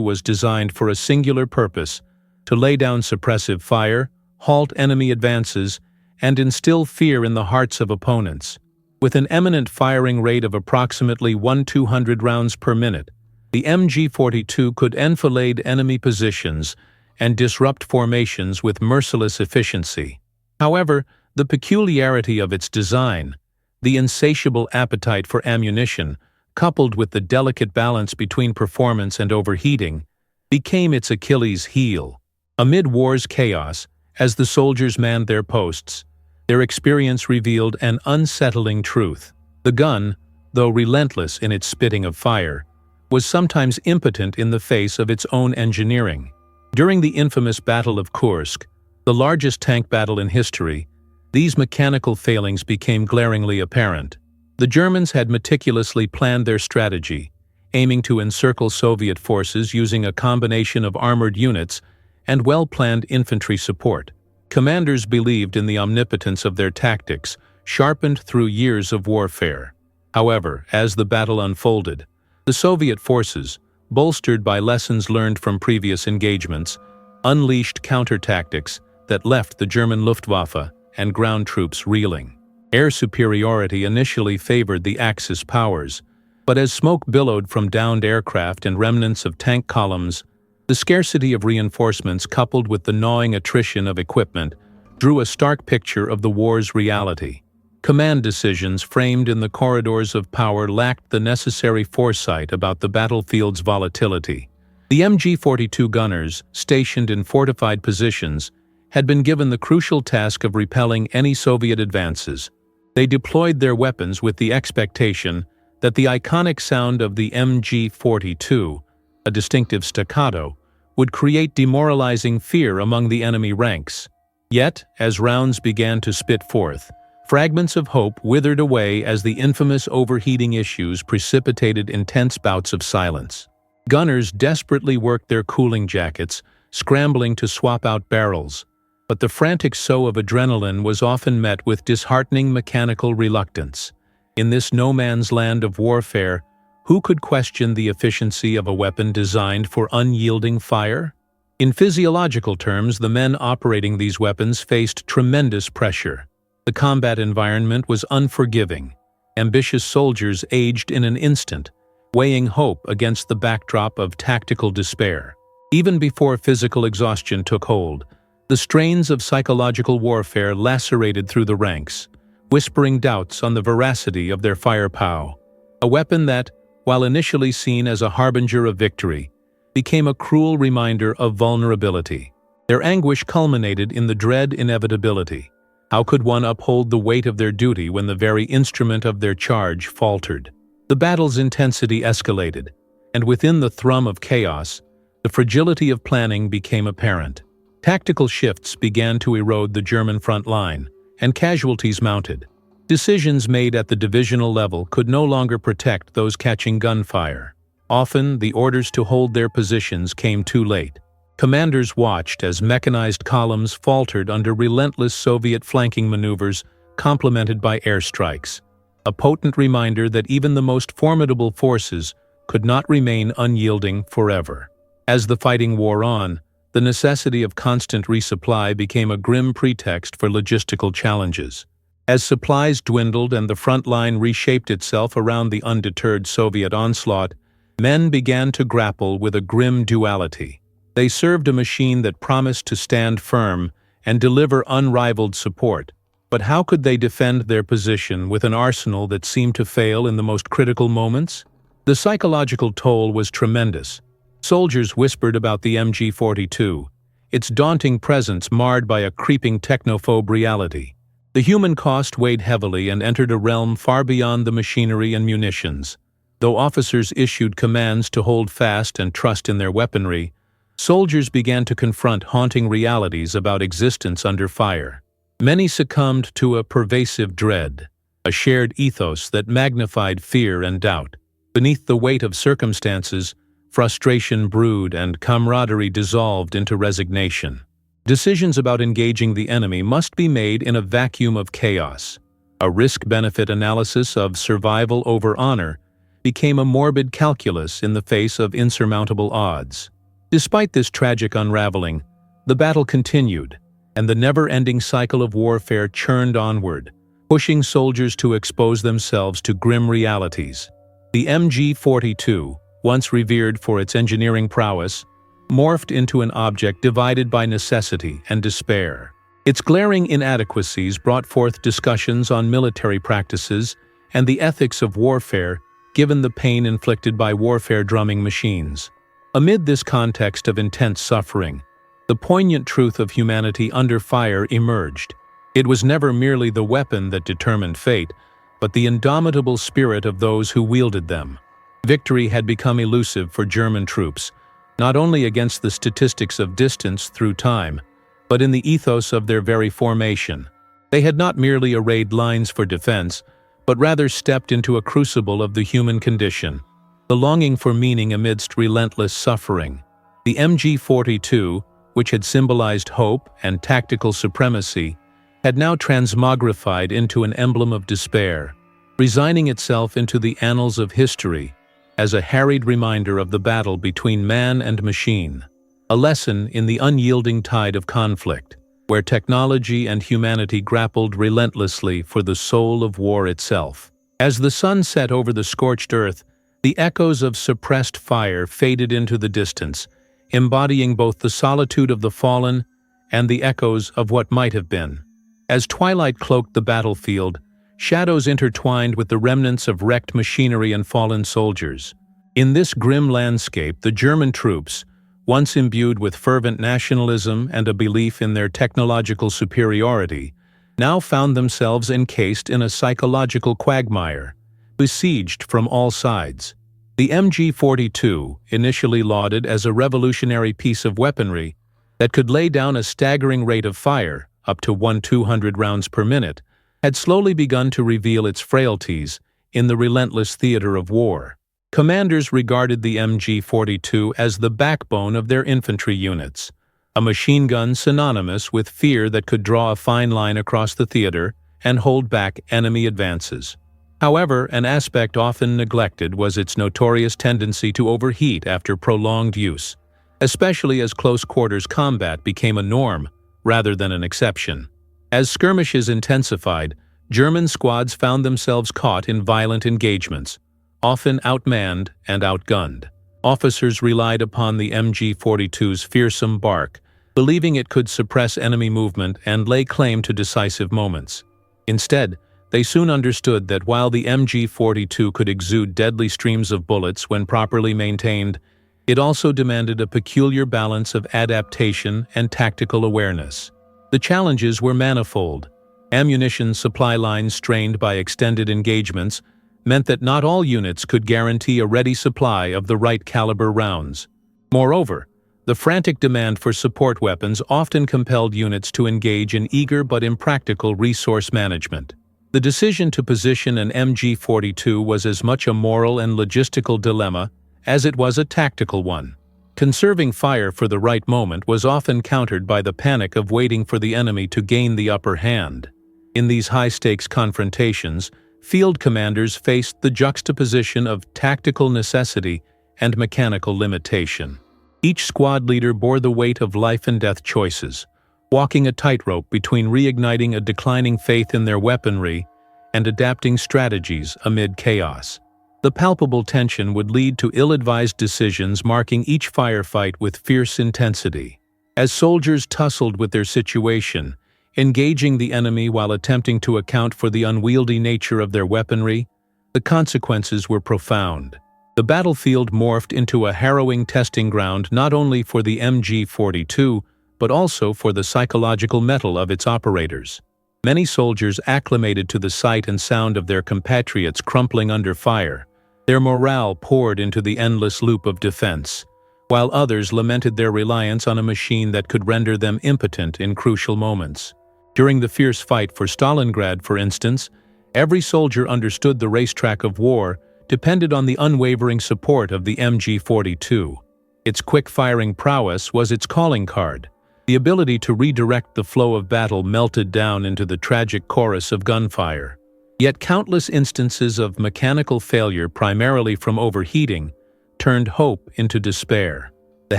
was designed for a singular purpose: to lay down suppressive fire, halt enemy advances, and instill fear in the hearts of opponents. With an eminent firing rate of approximately 1,200 rounds per minute, the MG42 could enfilade enemy positions and disrupt formations with merciless efficiency. However, the peculiarity of its design, the insatiable appetite for ammunition, coupled with the delicate balance between performance and overheating, became its Achilles heel. Amid war's chaos, as the soldiers manned their posts, their experience revealed an unsettling truth. The gun, though relentless in its spitting of fire, was sometimes impotent in the face of its own engineering. During the infamous Battle of Kursk, the largest tank battle in history, these mechanical failings became glaringly apparent. The Germans had meticulously planned their strategy, aiming to encircle Soviet forces using a combination of armored units and well-planned infantry support. Commanders believed in the omnipotence of their tactics, sharpened through years of warfare. However, as the battle unfolded, the Soviet forces, bolstered by lessons learned from previous engagements, unleashed counter-tactics that left the German Luftwaffe and ground troops reeling. Air superiority initially favored the Axis powers, but as smoke billowed from downed aircraft and remnants of tank columns, the scarcity of reinforcements coupled with the gnawing attrition of equipment drew a stark picture of the war's reality. Command decisions framed in the corridors of power lacked the necessary foresight about the battlefield's volatility. The MG42 gunners, stationed in fortified positions, had been given the crucial task of repelling any Soviet advances. They deployed their weapons with the expectation that the iconic sound of the MG42, a distinctive staccato, would create demoralizing fear among the enemy ranks. Yet, as rounds began to spit forth, fragments of hope withered away as the infamous overheating issues precipitated intense bouts of silence. Gunners desperately worked their cooling jackets, scrambling to swap out barrels, but the frantic sough of adrenaline was often met with disheartening mechanical reluctance. In this no-man's land of warfare, who could question the efficiency of a weapon designed for unyielding fire? In physiological terms, the men operating these weapons faced tremendous pressure. The combat environment was unforgiving. Ambitious soldiers aged in an instant, weighing hope against the backdrop of tactical despair. Even before physical exhaustion took hold, the strains of psychological warfare lacerated through the ranks, whispering doubts on the veracity of their firepower. A weapon that, while initially seen as a harbinger of victory, became a cruel reminder of vulnerability. Their anguish culminated in the dread inevitability. How could one uphold the weight of their duty when the very instrument of their charge faltered? The battle's intensity escalated, and within the thrum of chaos, the fragility of planning became apparent. Tactical shifts began to erode the German front line, and casualties mounted. Decisions made at the divisional level could no longer protect those catching gunfire. Often, the orders to hold their positions came too late. Commanders watched as mechanized columns faltered under relentless Soviet flanking maneuvers complemented by airstrikes, a potent reminder that even the most formidable forces could not remain unyielding forever. As the fighting wore on, the necessity of constant resupply became a grim pretext for logistical challenges. As supplies dwindled and the front line reshaped itself around the undeterred Soviet onslaught, men began to grapple with a grim duality. They served a machine that promised to stand firm and deliver unrivaled support. But how could they defend their position with an arsenal that seemed to fail in the most critical moments? The psychological toll was tremendous. Soldiers whispered about the MG42, its daunting presence marred by a creeping technophobe reality. The human cost weighed heavily and entered a realm far beyond the machinery and munitions. Though officers issued commands to hold fast and trust in their weaponry, soldiers began to confront haunting realities about existence under fire. Many succumbed to a pervasive dread, a shared ethos that magnified fear and doubt. Beneath the weight of circumstances, frustration brewed and camaraderie dissolved into resignation. Decisions about engaging the enemy must be made in a vacuum of chaos. A risk-benefit analysis of survival over honor became a morbid calculus in the face of insurmountable odds. Despite this tragic unraveling, the battle continued, and the never-ending cycle of warfare churned onward, pushing soldiers to expose themselves to grim realities. The MG42, once revered for its engineering prowess, morphed into an object divided by necessity and despair. Its glaring inadequacies brought forth discussions on military practices and the ethics of warfare, given the pain inflicted by warfare-drumming machines. Amid this context of intense suffering, the poignant truth of humanity under fire emerged. It was never merely the weapon that determined fate, but the indomitable spirit of those who wielded them. Victory had become elusive for German troops, not only against the statistics of distance through time, but in the ethos of their very formation. They had not merely arrayed lines for defense, but rather stepped into a crucible of the human condition, the longing for meaning amidst relentless suffering. The MG42, which had symbolized hope and tactical supremacy, had now transmogrified into an emblem of despair, resigning itself into the annals of history as a harried reminder of the battle between man and machine, a lesson in the unyielding tide of conflict, where technology and humanity grappled relentlessly for the soul of war itself. As the sun set over the scorched earth, the echoes of suppressed fire faded into the distance, embodying both the solitude of the fallen and the echoes of what might have been. As twilight cloaked the battlefield, shadows intertwined with the remnants of wrecked machinery and fallen soldiers. In this grim landscape, the German troops, once imbued with fervent nationalism and a belief in their technological superiority, now found themselves encased in a psychological quagmire, besieged from all sides. The MG42, initially lauded as a revolutionary piece of weaponry that could lay down a staggering rate of fire, up to 200 rounds per minute, had slowly begun to reveal its frailties in the relentless theater of war. Commanders regarded the MG42 as the backbone of their infantry units, a machine gun synonymous with fear that could draw a fine line across the theater and hold back enemy advances. However, an aspect often neglected was its notorious tendency to overheat after prolonged use, especially as close-quarters combat became a norm rather than an exception. As skirmishes intensified, German squads found themselves caught in violent engagements, often outmanned and outgunned. Officers relied upon the MG42's fearsome bark, believing it could suppress enemy movement and lay claim to decisive moments. Instead, they soon understood that while the MG42 could exude deadly streams of bullets when properly maintained, it also demanded a peculiar balance of adaptation and tactical awareness. The challenges were manifold. Ammunition supply lines strained by extended engagements meant that not all units could guarantee a ready supply of the right caliber rounds. Moreover, the frantic demand for support weapons often compelled units to engage in eager but impractical resource management. The decision to position an MG42 was as much a moral and logistical dilemma as it was a tactical one. Conserving fire for the right moment was often countered by the panic of waiting for the enemy to gain the upper hand. In these high-stakes confrontations, field commanders faced the juxtaposition of tactical necessity and mechanical limitation. Each squad leader bore the weight of life-and-death choices, walking a tightrope between reigniting a declining faith in their weaponry and adapting strategies amid chaos. The palpable tension would lead to ill-advised decisions, marking each firefight with fierce intensity. As soldiers tussled with their situation, engaging the enemy while attempting to account for the unwieldy nature of their weaponry, the consequences were profound. The battlefield morphed into a harrowing testing ground not only for the MG42, but also for the psychological mettle of its operators. Many soldiers acclimated to the sight and sound of their compatriots crumpling under fire. Their morale poured into the endless loop of defense, while others lamented their reliance on a machine that could render them impotent in crucial moments. During the fierce fight for Stalingrad, for instance, every soldier understood the racetrack of war depended on the unwavering support of the MG42. Its quick-firing prowess was its calling card, The ability to redirect the flow of battle melted down into the tragic chorus of gunfire. Yet countless instances of mechanical failure, primarily from overheating, turned hope into despair. The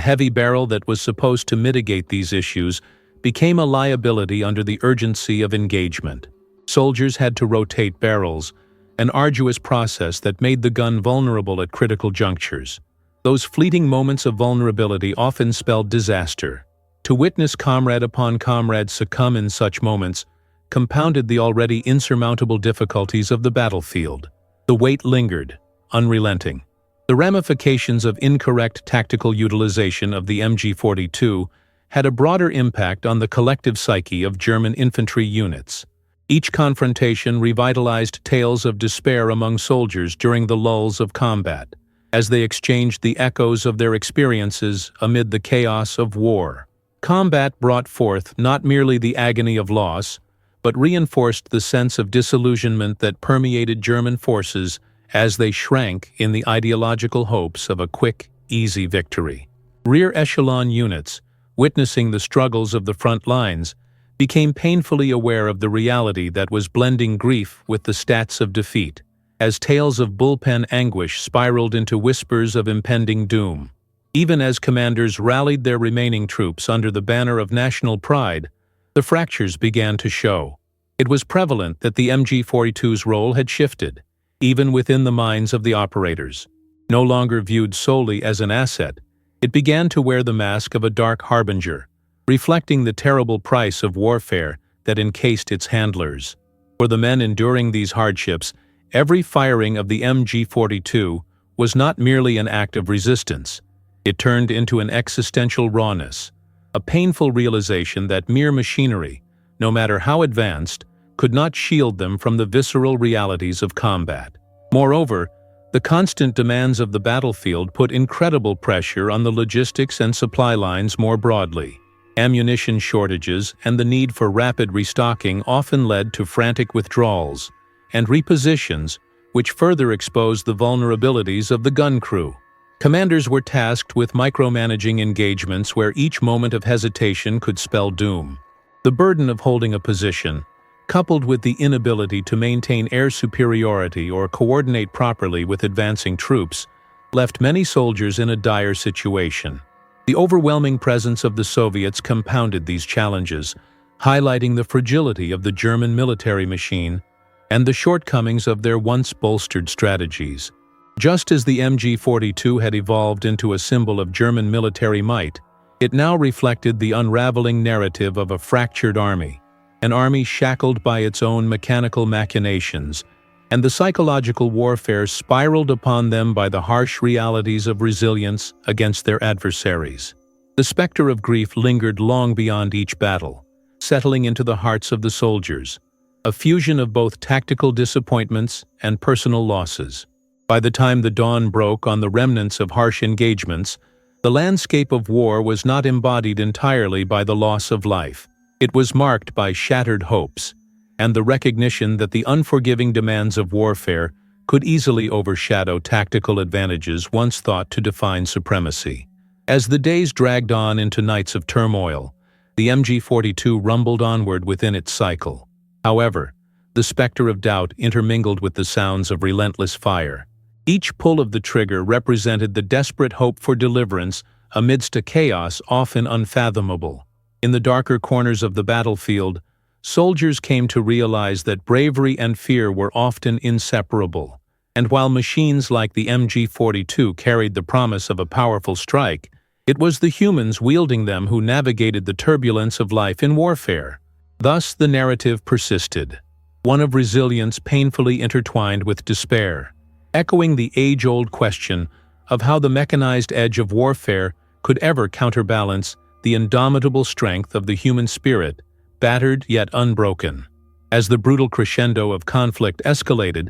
heavy barrel that was supposed to mitigate these issues became a liability under the urgency of engagement. Soldiers had to rotate barrels, an arduous process that made the gun vulnerable at critical junctures. Those fleeting moments of vulnerability often spelled disaster. To witness comrade upon comrade succumb in such moments compounded the already insurmountable difficulties of the battlefield. The weight lingered, unrelenting. The ramifications of incorrect tactical utilization of the MG42 had a broader impact on the collective psyche of German infantry units. Each confrontation revitalized tales of despair among soldiers during the lulls of combat, as they exchanged the echoes of their experiences amid the chaos of war. Combat brought forth not merely the agony of loss, but reinforced the sense of disillusionment that permeated German forces as they shrank in the ideological hopes of a quick, easy victory. Rear echelon units, witnessing the struggles of the front lines, became painfully aware of the reality that was blending grief with the stats of defeat, as tales of bullpen anguish spiraled into whispers of impending doom. Even as commanders rallied their remaining troops under the banner of national pride, the fractures began to show. It was prevalent that the MG42's role had shifted, even within the minds of the operators. No longer viewed solely as an asset, it began to wear the mask of a dark harbinger, reflecting the terrible price of warfare that encased its handlers. For the men enduring these hardships, every firing of the MG42 was not merely an act of resistance. It turned into an existential rawness, a painful realization that mere machinery, no matter how advanced, could not shield them from the visceral realities of combat. Moreover, the constant demands of the battlefield put incredible pressure on the logistics and supply lines more broadly. Ammunition shortages and the need for rapid restocking often led to frantic withdrawals and repositions, which further exposed the vulnerabilities of the gun crew. Commanders were tasked with micromanaging engagements where each moment of hesitation could spell doom. The burden of holding a position, coupled with the inability to maintain air superiority or coordinate properly with advancing troops, left many soldiers in a dire situation. The overwhelming presence of the Soviets compounded these challenges, highlighting the fragility of the German military machine and the shortcomings of their once bolstered strategies. Just as the MG42 had evolved into a symbol of German military might, it now reflected the unraveling narrative of a fractured army, an army shackled by its own mechanical machinations, and the psychological warfare spiraled upon them by the harsh realities of resilience against their adversaries. The specter of grief lingered long beyond each battle, settling into the hearts of the soldiers, a fusion of both tactical disappointments and personal losses. By the time the dawn broke on the remnants of harsh engagements, the landscape of war was not embodied entirely by the loss of life. It was marked by shattered hopes, and the recognition that the unforgiving demands of warfare could easily overshadow tactical advantages once thought to define supremacy. As the days dragged on into nights of turmoil, the MG42 rumbled onward within its cycle. However, the specter of doubt intermingled with the sounds of relentless fire. Each pull of the trigger represented the desperate hope for deliverance amidst a chaos often unfathomable. In the darker corners of the battlefield, soldiers came to realize that bravery and fear were often inseparable, and while machines like the MG42 carried the promise of a powerful strike, it was the humans wielding them who navigated the turbulence of life in warfare. Thus the narrative persisted, one of resilience painfully intertwined with despair, echoing the age-old question of how the mechanized edge of warfare could ever counterbalance the indomitable strength of the human spirit, battered yet unbroken. As the brutal crescendo of conflict escalated,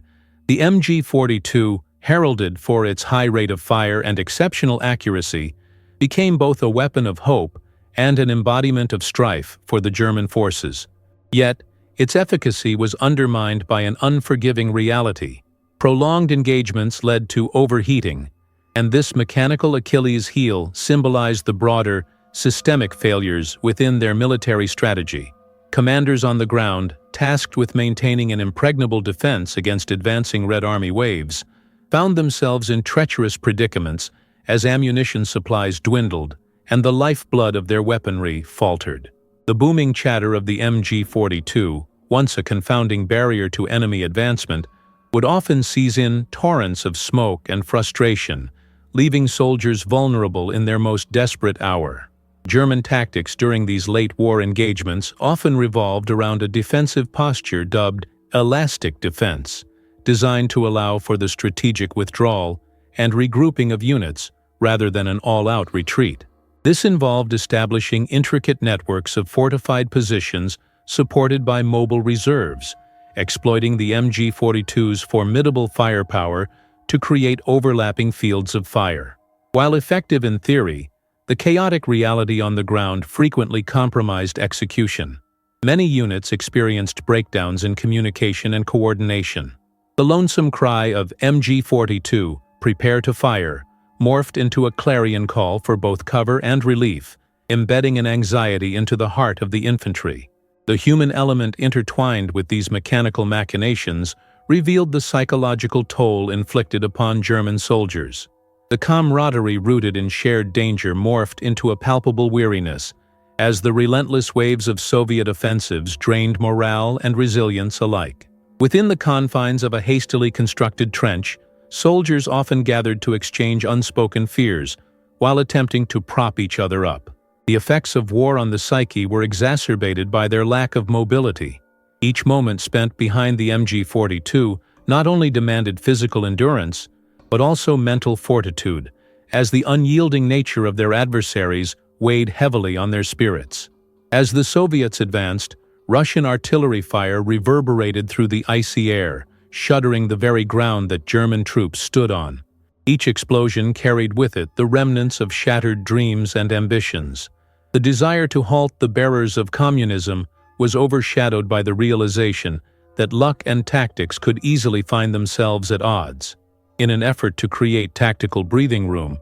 the MG42, heralded for its high rate of fire and exceptional accuracy, became both a weapon of hope and an embodiment of strife for the German forces. Yet, its efficacy was undermined by an unforgiving reality. Prolonged engagements led to overheating, and this mechanical Achilles heel symbolized the broader, systemic failures within their military strategy. Commanders on the ground, tasked with maintaining an impregnable defense against advancing Red Army waves, found themselves in treacherous predicaments as ammunition supplies dwindled and the lifeblood of their weaponry faltered. The booming chatter of the MG42, once a confounding barrier to enemy advancement, would often seize in torrents of smoke and frustration, leaving soldiers vulnerable in their most desperate hour. German tactics during these late war engagements often revolved around a defensive posture dubbed elastic defense, designed to allow for the strategic withdrawal and regrouping of units rather than an all-out retreat. This involved establishing intricate networks of fortified positions supported by mobile reserves, exploiting the MG42's formidable firepower to create overlapping fields of fire. While effective in theory, the chaotic reality on the ground frequently compromised execution. Many units experienced breakdowns in communication and coordination. The lonesome cry of MG42, "Prepare to fire," morphed into a clarion call for both cover and relief, embedding an anxiety into the heart of the infantry. The human element intertwined with these mechanical machinations revealed the psychological toll inflicted upon German soldiers. The camaraderie rooted in shared danger morphed into a palpable weariness, as the relentless waves of Soviet offensives drained morale and resilience alike. Within the confines of a hastily constructed trench, soldiers often gathered to exchange unspoken fears, while attempting to prop each other up. The effects of war on the psyche were exacerbated by their lack of mobility. Each moment spent behind the MG42 not only demanded physical endurance, but also mental fortitude, as the unyielding nature of their adversaries weighed heavily on their spirits. As the Soviets advanced, Russian artillery fire reverberated through the icy air, shuddering the very ground that German troops stood on. Each explosion carried with it the remnants of shattered dreams and ambitions. The desire to halt the bearers of communism was overshadowed by the realization that luck and tactics could easily find themselves at odds. In an effort to create tactical breathing room,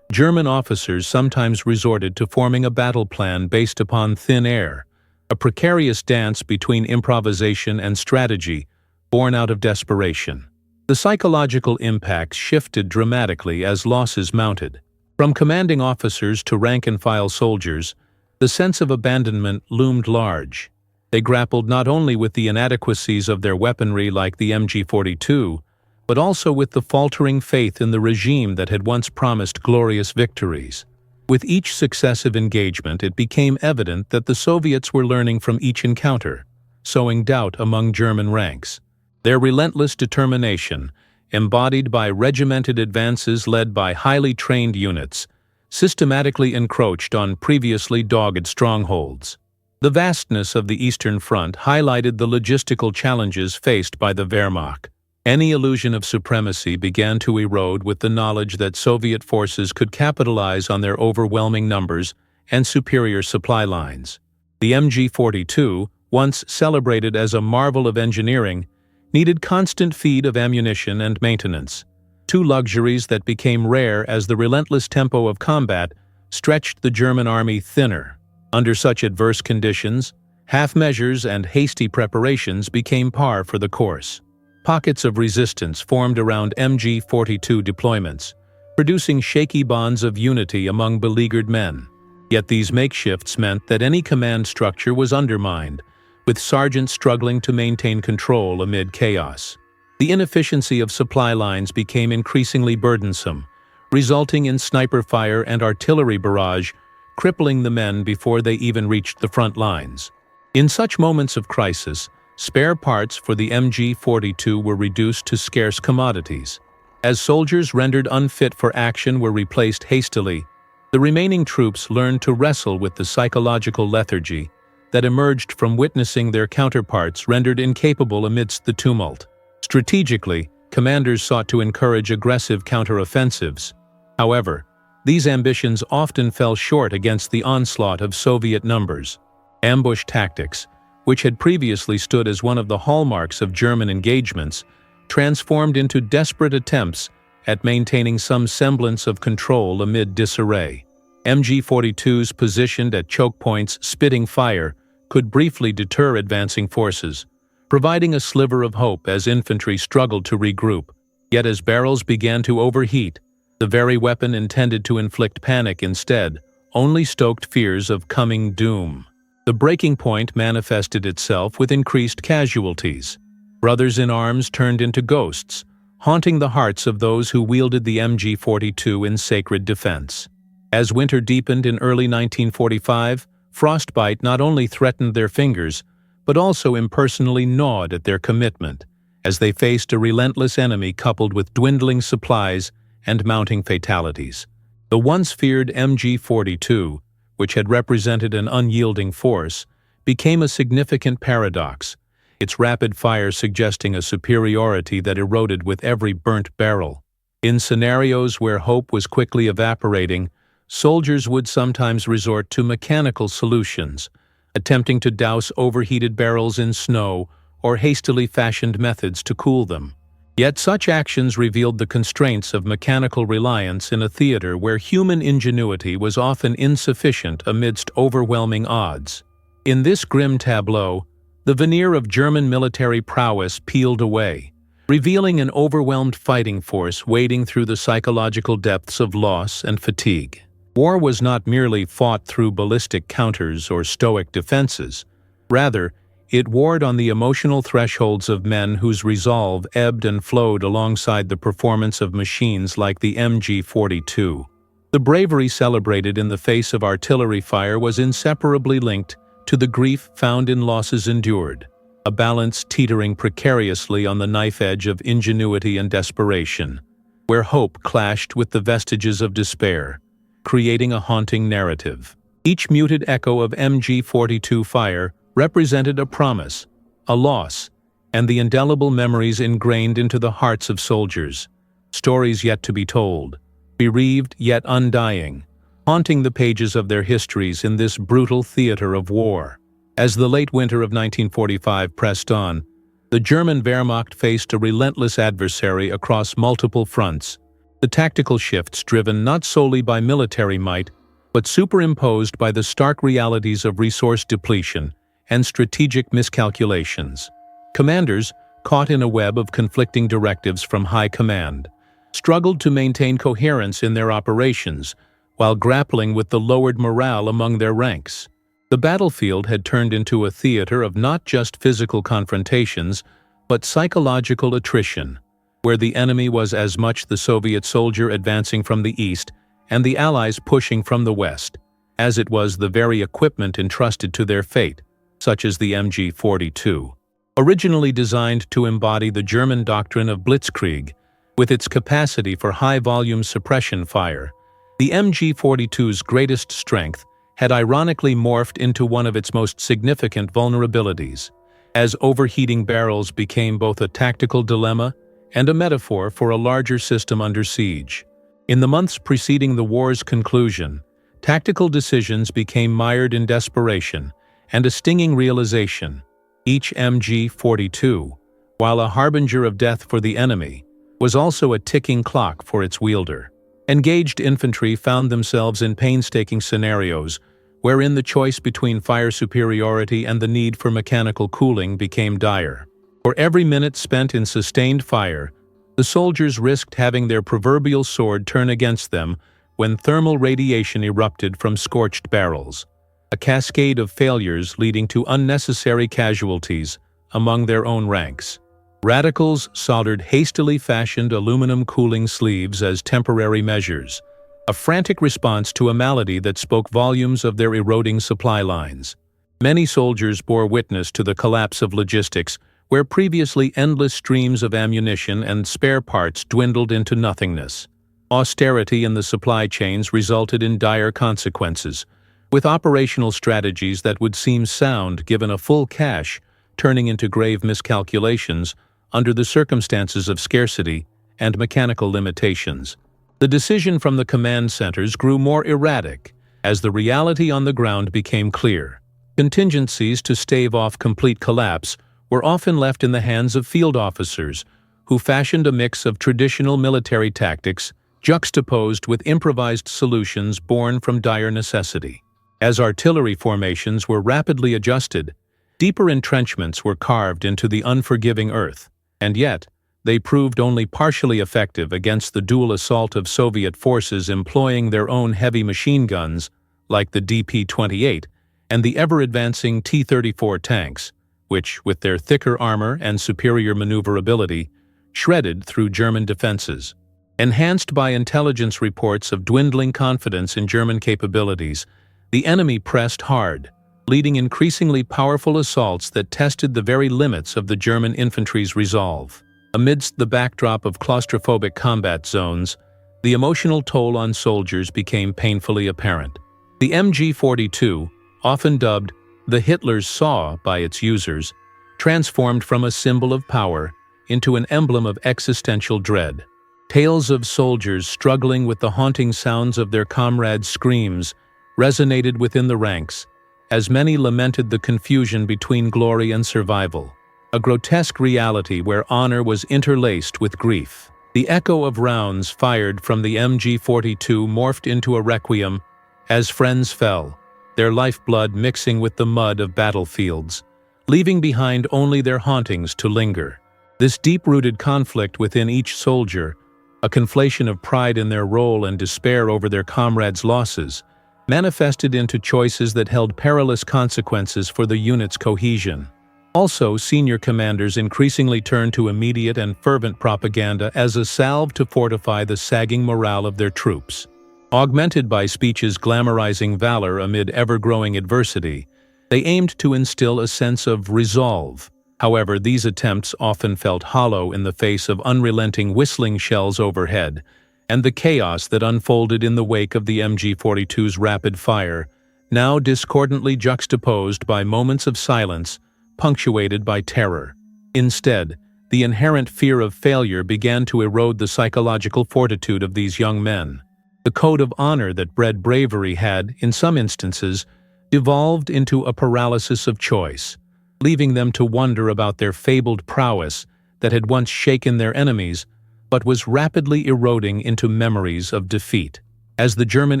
German officers sometimes resorted to forming a battle plan based upon thin air, a precarious dance between improvisation and strategy born out of desperation. The psychological impacts shifted dramatically as losses mounted. From commanding officers to rank-and-file soldiers, the sense of abandonment loomed large. They grappled not only with the inadequacies of their weaponry like the MG42, but also with the faltering faith in the regime that had once promised glorious victories. With each successive engagement, it became evident that the Soviets were learning from each encounter, sowing doubt among German ranks. Their relentless determination, embodied by regimented advances led by highly trained units, systematically encroached on previously dogged strongholds. The vastness of the Eastern Front highlighted the logistical challenges faced by the Wehrmacht. Any illusion of supremacy began to erode with the knowledge that Soviet forces could capitalize on their overwhelming numbers and superior supply lines. The MG42, once celebrated as a marvel of engineering, needed constant feed of ammunition and maintenance, two luxuries that became rare as the relentless tempo of combat stretched the German army thinner. Under such adverse conditions, half measures and hasty preparations became par for the course. Pockets of resistance formed around MG42 deployments, producing shaky bonds of unity among beleaguered men. Yet these makeshifts meant that any command structure was undermined, with sergeants struggling to maintain control amid chaos. The inefficiency of supply lines became increasingly burdensome, resulting in sniper fire and artillery barrage, crippling the men before they even reached the front lines. In such moments of crisis, spare parts for the MG42 were reduced to scarce commodities. As soldiers rendered unfit for action were replaced hastily, the remaining troops learned to wrestle with the psychological lethargy that emerged from witnessing their counterparts rendered incapable amidst the tumult. Strategically, commanders sought to encourage aggressive counteroffensives. However, these ambitions often fell short against the onslaught of Soviet numbers. Ambush tactics, which had previously stood as one of the hallmarks of German engagements, transformed into desperate attempts at maintaining some semblance of control amid disarray. MG42s positioned at choke points spitting fire could briefly deter advancing forces, providing a sliver of hope as infantry struggled to regroup. Yet as barrels began to overheat, the very weapon intended to inflict panic instead only stoked fears of coming doom. The breaking point manifested itself with increased casualties. Brothers in arms turned into ghosts, haunting the hearts of those who wielded the MG42 in sacred defense. As winter deepened in early 1945, frostbite not only threatened their fingers, but also impersonally gnawed at their commitment, as they faced a relentless enemy coupled with dwindling supplies and mounting fatalities. The once feared MG42, which had represented an unyielding force, became a significant paradox, its rapid fire suggesting a superiority that eroded with every burnt barrel. In scenarios where hope was quickly evaporating, soldiers would sometimes resort to mechanical solutions, attempting to douse overheated barrels in snow or hastily fashioned methods to cool them. Yet such actions revealed the constraints of mechanical reliance in a theater where human ingenuity was often insufficient amidst overwhelming odds. In this grim tableau, the veneer of German military prowess peeled away, revealing an overwhelmed fighting force wading through the psychological depths of loss and fatigue. War was not merely fought through ballistic counters or stoic defenses. Rather, it warred on the emotional thresholds of men whose resolve ebbed and flowed alongside the performance of machines like the MG42. The bravery celebrated in the face of artillery fire was inseparably linked to the grief found in losses endured, a balance teetering precariously on the knife edge of ingenuity and desperation, where hope clashed with the vestiges of despair, creating a haunting narrative. Each muted echo of MG42 fire represented a promise, a loss, and the indelible memories ingrained into the hearts of soldiers, stories yet to be told, bereaved yet undying, haunting the pages of their histories in this brutal theater of war. As the late winter of 1945 pressed on, the German Wehrmacht faced a relentless adversary across multiple fronts, the tactical shifts driven not solely by military might, but superimposed by the stark realities of resource depletion and strategic miscalculations. Commanders, caught in a web of conflicting directives from high command, struggled to maintain coherence in their operations while grappling with the lowered morale among their ranks. The battlefield had turned into a theater of not just physical confrontations, but psychological attrition, where the enemy was as much the Soviet soldier advancing from the east and the Allies pushing from the west, as it was the very equipment entrusted to their fate, such as the MG42. Originally designed to embody the German doctrine of blitzkrieg, with its capacity for high-volume suppression fire, the MG42's greatest strength had ironically morphed into one of its most significant vulnerabilities, as overheating barrels became both a tactical dilemma and a metaphor for a larger system under siege. In the months preceding the war's conclusion, tactical decisions became mired in desperation and a stinging realization. Each MG42, while a harbinger of death for the enemy, was also a ticking clock for its wielder. Engaged infantry found themselves in painstaking scenarios wherein the choice between fire superiority and the need for mechanical cooling became dire. For every minute spent in sustained fire, the soldiers risked having their proverbial sword turn against them when thermal radiation erupted from scorched barrels, a cascade of failures leading to unnecessary casualties among their own ranks. Radicals soldered hastily fashioned aluminum cooling sleeves as temporary measures, a frantic response to a malady that spoke volumes of their eroding supply lines. Many soldiers bore witness to the collapse of logistics, where previously endless streams of ammunition and spare parts dwindled into nothingness. Austerity in the supply chains resulted in dire consequences, with operational strategies that would seem sound given a full cache turning into grave miscalculations under the circumstances of scarcity and mechanical limitations. The decision from the command centers grew more erratic as the reality on the ground became clear. Contingencies to stave off complete collapse were often left in the hands of field officers who fashioned a mix of traditional military tactics juxtaposed with improvised solutions born from dire necessity. As artillery formations were rapidly adjusted, deeper entrenchments were carved into the unforgiving earth, and yet, they proved only partially effective against the dual assault of Soviet forces employing their own heavy machine guns, like the DP-28, and the ever-advancing T-34 tanks, which, with their thicker armor and superior maneuverability, shredded through German defenses. Enhanced by intelligence reports of dwindling confidence in German capabilities, the enemy pressed hard, leading increasingly powerful assaults that tested the very limits of the German infantry's resolve. Amidst the backdrop of claustrophobic combat zones, the emotional toll on soldiers became painfully apparent. The MG42, often dubbed the Hitler's saw by its users, transformed from a symbol of power into an emblem of existential dread. Tales of soldiers struggling with the haunting sounds of their comrades' screams resonated within the ranks, as many lamented the confusion between glory and survival, a grotesque reality where honor was interlaced with grief. The echo of rounds fired from the MG42 morphed into a requiem as friends fell, their lifeblood mixing with the mud of battlefields, leaving behind only their hauntings to linger. This deep-rooted conflict within each soldier, a conflation of pride in their role and despair over their comrades' losses, manifested into choices that held perilous consequences for the unit's cohesion. Also, senior commanders increasingly turned to immediate and fervent propaganda as a salve to fortify the sagging morale of their troops. Augmented by speeches glamorizing valor amid ever-growing adversity, they aimed to instill a sense of resolve. However, these attempts often felt hollow in the face of unrelenting whistling shells overhead, and the chaos that unfolded in the wake of the MG42's rapid fire, now discordantly juxtaposed by moments of silence, punctuated by terror. Instead, the inherent fear of failure began to erode the psychological fortitude of these young men. The code of honor that bred bravery had, in some instances, devolved into a paralysis of choice, leaving them to wonder about their fabled prowess that had once shaken their enemies, but was rapidly eroding into memories of defeat. As the German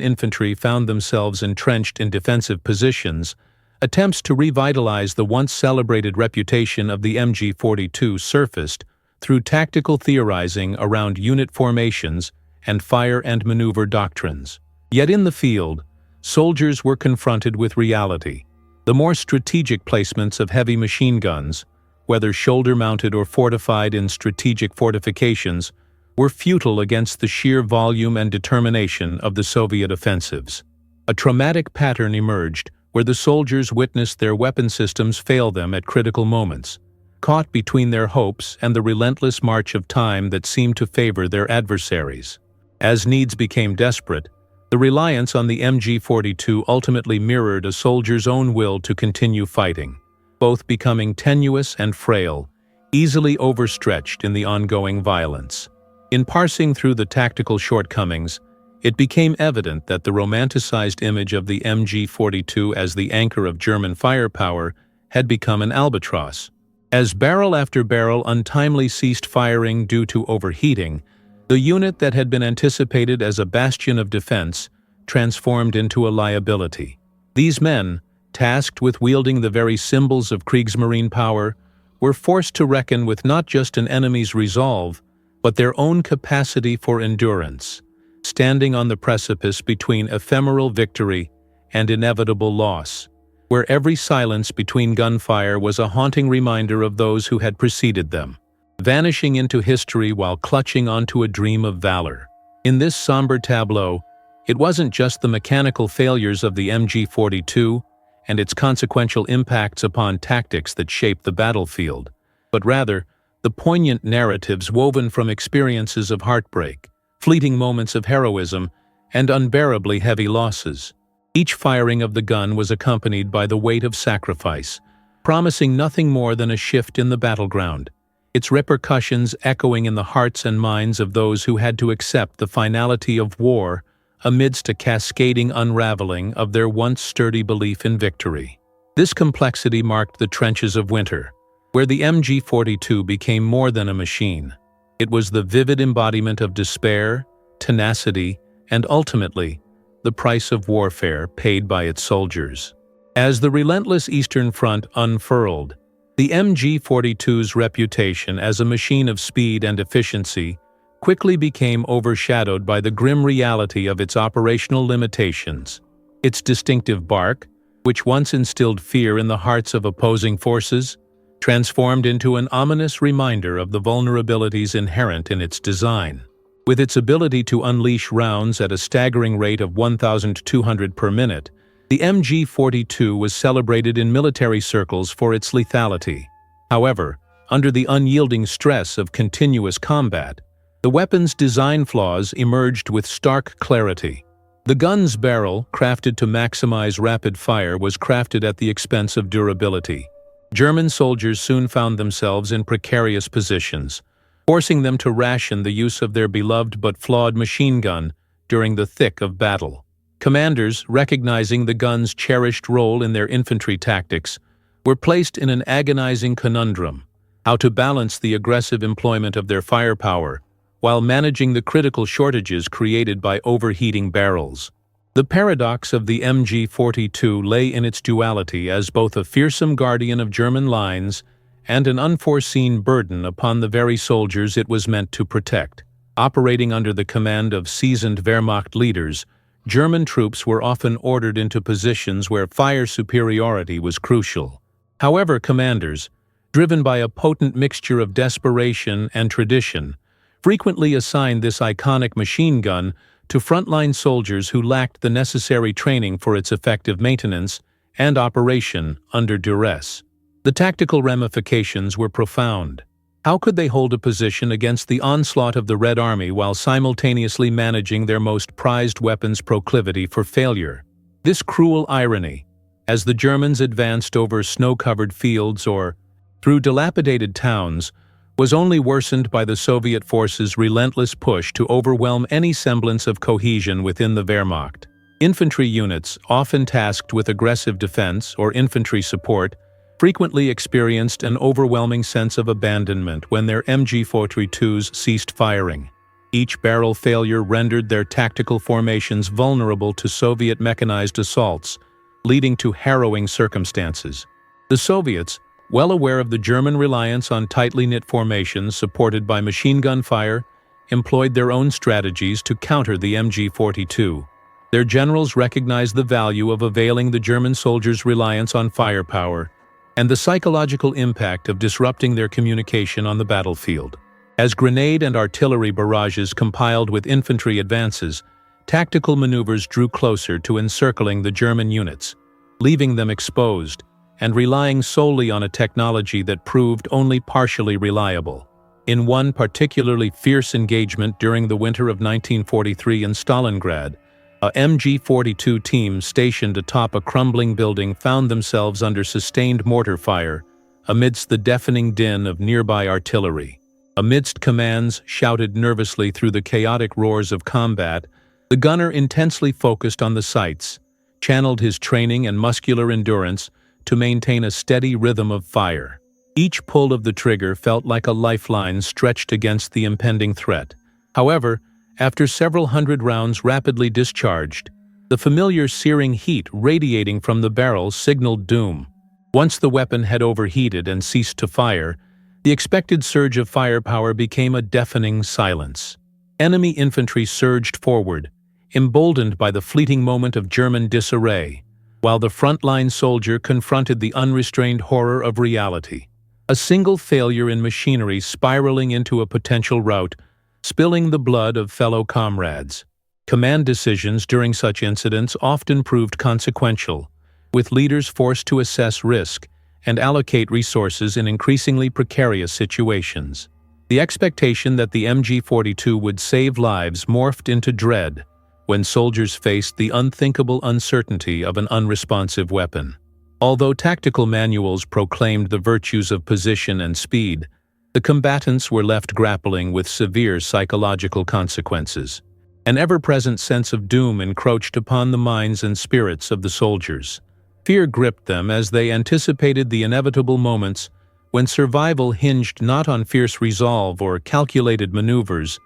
infantry found themselves entrenched in defensive positions, attempts to revitalize the once celebrated reputation of the MG42 surfaced through tactical theorizing around unit formations and fire and maneuver doctrines. Yet in the field, soldiers were confronted with reality. The more strategic placements of heavy machine guns, whether shoulder-mounted or fortified in strategic fortifications, were futile against the sheer volume and determination of the Soviet offensives. A traumatic pattern emerged where the soldiers witnessed their weapon systems fail them at critical moments, caught between their hopes and the relentless march of time that seemed to favor their adversaries. As needs became desperate, the reliance on the MG42 ultimately mirrored a soldier's own will to continue fighting, both becoming tenuous and frail, easily overstretched in the ongoing violence. In parsing through the tactical shortcomings, it became evident that the romanticized image of the MG42 as the anchor of German firepower had become an albatross. As barrel after barrel untimely ceased firing due to overheating, the unit that had been anticipated as a bastion of defense transformed into a liability. These men, tasked with wielding the very symbols of Kriegsmarine power, were forced to reckon with not just an enemy's resolve, but their own capacity for endurance, standing on the precipice between ephemeral victory and inevitable loss, where every silence between gunfire was a haunting reminder of those who had preceded them, vanishing into history while clutching onto a dream of valor. In this somber tableau, it wasn't just the mechanical failures of the MG42 and its consequential impacts upon tactics that shaped the battlefield, but rather the poignant narratives woven from experiences of heartbreak, fleeting moments of heroism, and unbearably heavy losses. Each firing of the gun was accompanied by the weight of sacrifice, promising nothing more than a shift in the battleground, its repercussions echoing in the hearts and minds of those who had to accept the finality of war amidst a cascading unraveling of their once sturdy belief in victory. This complexity marked the trenches of winter, where the MG42 became more than a machine. It was the vivid embodiment of despair, tenacity, and ultimately, the price of warfare paid by its soldiers. As the relentless Eastern Front unfurled, the MG42's reputation as a machine of speed and efficiency quickly became overshadowed by the grim reality of its operational limitations. Its distinctive bark, which once instilled fear in the hearts of opposing forces, transformed into an ominous reminder of the vulnerabilities inherent in its design. With its ability to unleash rounds at a staggering rate of 1,200 per minute, the MG42 was celebrated in military circles for its lethality. However, under the unyielding stress of continuous combat, the weapon's design flaws emerged with stark clarity. The gun's barrel, crafted to maximize rapid fire, was crafted at the expense of durability. German soldiers soon found themselves in precarious positions, forcing them to ration the use of their beloved but flawed machine gun during the thick of battle. Commanders, recognizing the gun's cherished role in their infantry tactics, were placed in an agonizing conundrum: how to balance the aggressive employment of their firepower while managing the critical shortages created by overheating barrels. The paradox of the MG42 lay in its duality as both a fearsome guardian of German lines and an unforeseen burden upon the very soldiers it was meant to protect. Operating under the command of seasoned Wehrmacht leaders, German troops were often ordered into positions where fire superiority was crucial. However, commanders, driven by a potent mixture of desperation and tradition, frequently assigned this iconic machine gun to frontline soldiers who lacked the necessary training for its effective maintenance and operation under duress. The tactical ramifications were profound. How could they hold a position against the onslaught of the Red Army while simultaneously managing their most prized weapon's proclivity for failure? This cruel irony, as the Germans advanced over snow-covered fields or through dilapidated towns, was only worsened by the Soviet forces' relentless push to overwhelm any semblance of cohesion within the Wehrmacht. Infantry units, often tasked with aggressive defense or infantry support, frequently experienced an overwhelming sense of abandonment when their MG42s ceased firing. Each barrel failure rendered their tactical formations vulnerable to Soviet mechanized assaults, leading to harrowing circumstances. The Soviets, well aware of the German reliance on tightly knit formations supported by machine gun fire, employed their own strategies to counter the MG42. Their generals recognized the value of availing the German soldiers' reliance on firepower and the psychological impact of disrupting their communication on the battlefield. As grenade and artillery barrages compiled with infantry advances, tactical maneuvers drew closer to encircling the German units, leaving them exposed and relying solely on a technology that proved only partially reliable. In one particularly fierce engagement during the winter of 1943 in Stalingrad, a MG42 team stationed atop a crumbling building found themselves under sustained mortar fire amidst the deafening din of nearby artillery. Amidst commands shouted nervously through the chaotic roars of combat, the gunner intensely focused on the sights, channeled his training and muscular endurance to maintain a steady rhythm of fire. Each pull of the trigger felt like a lifeline stretched against the impending threat. However, after several hundred rounds rapidly discharged, the familiar searing heat radiating from the barrel signaled doom. Once the weapon had overheated and ceased to fire, the expected surge of firepower became a deafening silence. Enemy infantry surged forward, emboldened by the fleeting moment of German disarray, while the frontline soldier confronted the unrestrained horror of reality. A single failure in machinery spiraling into a potential rout, spilling the blood of fellow comrades. Command decisions during such incidents often proved consequential, with leaders forced to assess risk and allocate resources in increasingly precarious situations. The expectation that the MG42 would save lives morphed into dread when soldiers faced the unthinkable uncertainty of an unresponsive weapon. Although tactical manuals proclaimed the virtues of position and speed, the combatants were left grappling with severe psychological consequences. An ever-present sense of doom encroached upon the minds and spirits of the soldiers. Fear gripped them as they anticipated the inevitable moments when survival hinged not on fierce resolve or calculated maneuvers,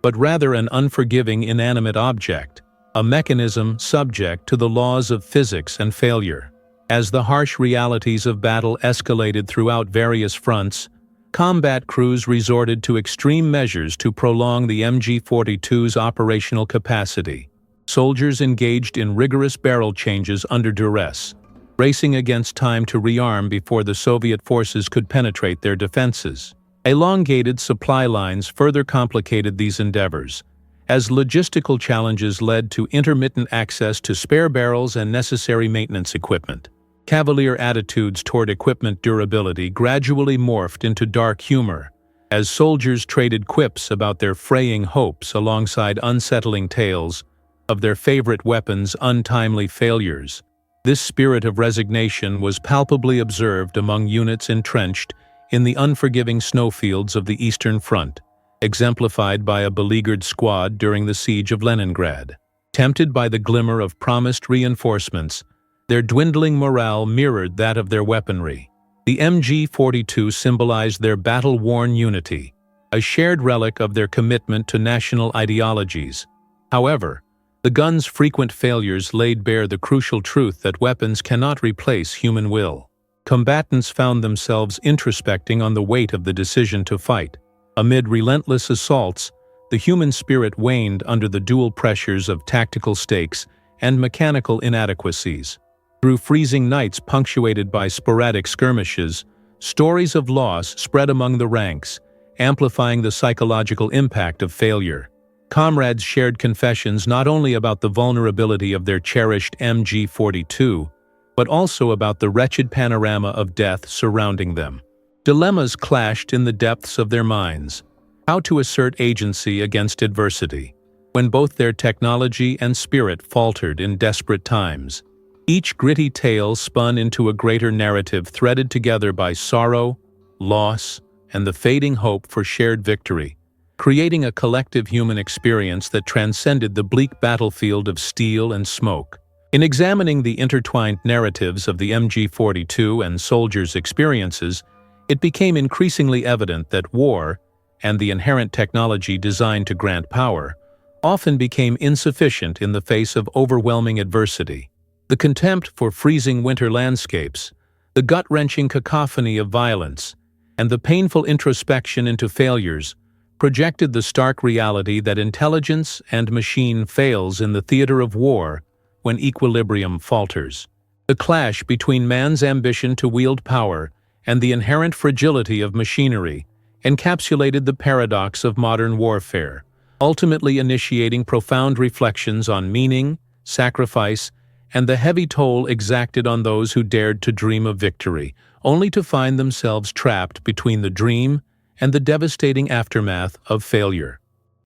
but rather an unforgiving inanimate object, a mechanism subject to the laws of physics and failure. As the harsh realities of battle escalated throughout various fronts, combat crews resorted to extreme measures to prolong the MG42's operational capacity. Soldiers engaged in rigorous barrel changes under duress, racing against time to rearm before the Soviet forces could penetrate their defenses. Elongated supply lines further complicated these endeavors, as logistical challenges led to intermittent access to spare barrels and necessary maintenance equipment. Cavalier attitudes toward equipment durability gradually morphed into dark humor, as soldiers traded quips about their fraying hopes alongside unsettling tales of their favorite weapons' untimely failures. This spirit of resignation was palpably observed among units entrenched in the unforgiving snowfields of the Eastern Front, exemplified by a beleaguered squad during the siege of Leningrad. Tempted by the glimmer of promised reinforcements, their dwindling morale mirrored that of their weaponry. The MG42 symbolized their battle-worn unity, a shared relic of their commitment to national ideologies. However, the gun's frequent failures laid bare the crucial truth that weapons cannot replace human will. Combatants found themselves introspecting on the weight of the decision to fight. Amid relentless assaults, the human spirit waned under the dual pressures of tactical stakes and mechanical inadequacies. Through freezing nights punctuated by sporadic skirmishes, stories of loss spread among the ranks, amplifying the psychological impact of failure. Comrades shared confessions not only about the vulnerability of their cherished MG42, but also about the wretched panorama of death surrounding them. Dilemmas clashed in the depths of their minds: how to assert agency against adversity, when both their technology and spirit faltered in desperate times. Each gritty tale spun into a greater narrative threaded together by sorrow, loss, and the fading hope for shared victory, creating a collective human experience that transcended the bleak battlefield of steel and smoke. In examining the intertwined narratives of the MG42 and soldiers' experiences, it became increasingly evident that war, and the inherent technology designed to grant power, often became insufficient in the face of overwhelming adversity. The contempt for freezing winter landscapes, the gut-wrenching cacophony of violence, and the painful introspection into failures projected the stark reality that intelligence and machine fails in the theater of war when equilibrium falters. The clash between man's ambition to wield power and the inherent fragility of machinery encapsulated the paradox of modern warfare, ultimately initiating profound reflections on meaning, sacrifice, and the heavy toll exacted on those who dared to dream of victory, only to find themselves trapped between the dream and the devastating aftermath of failure.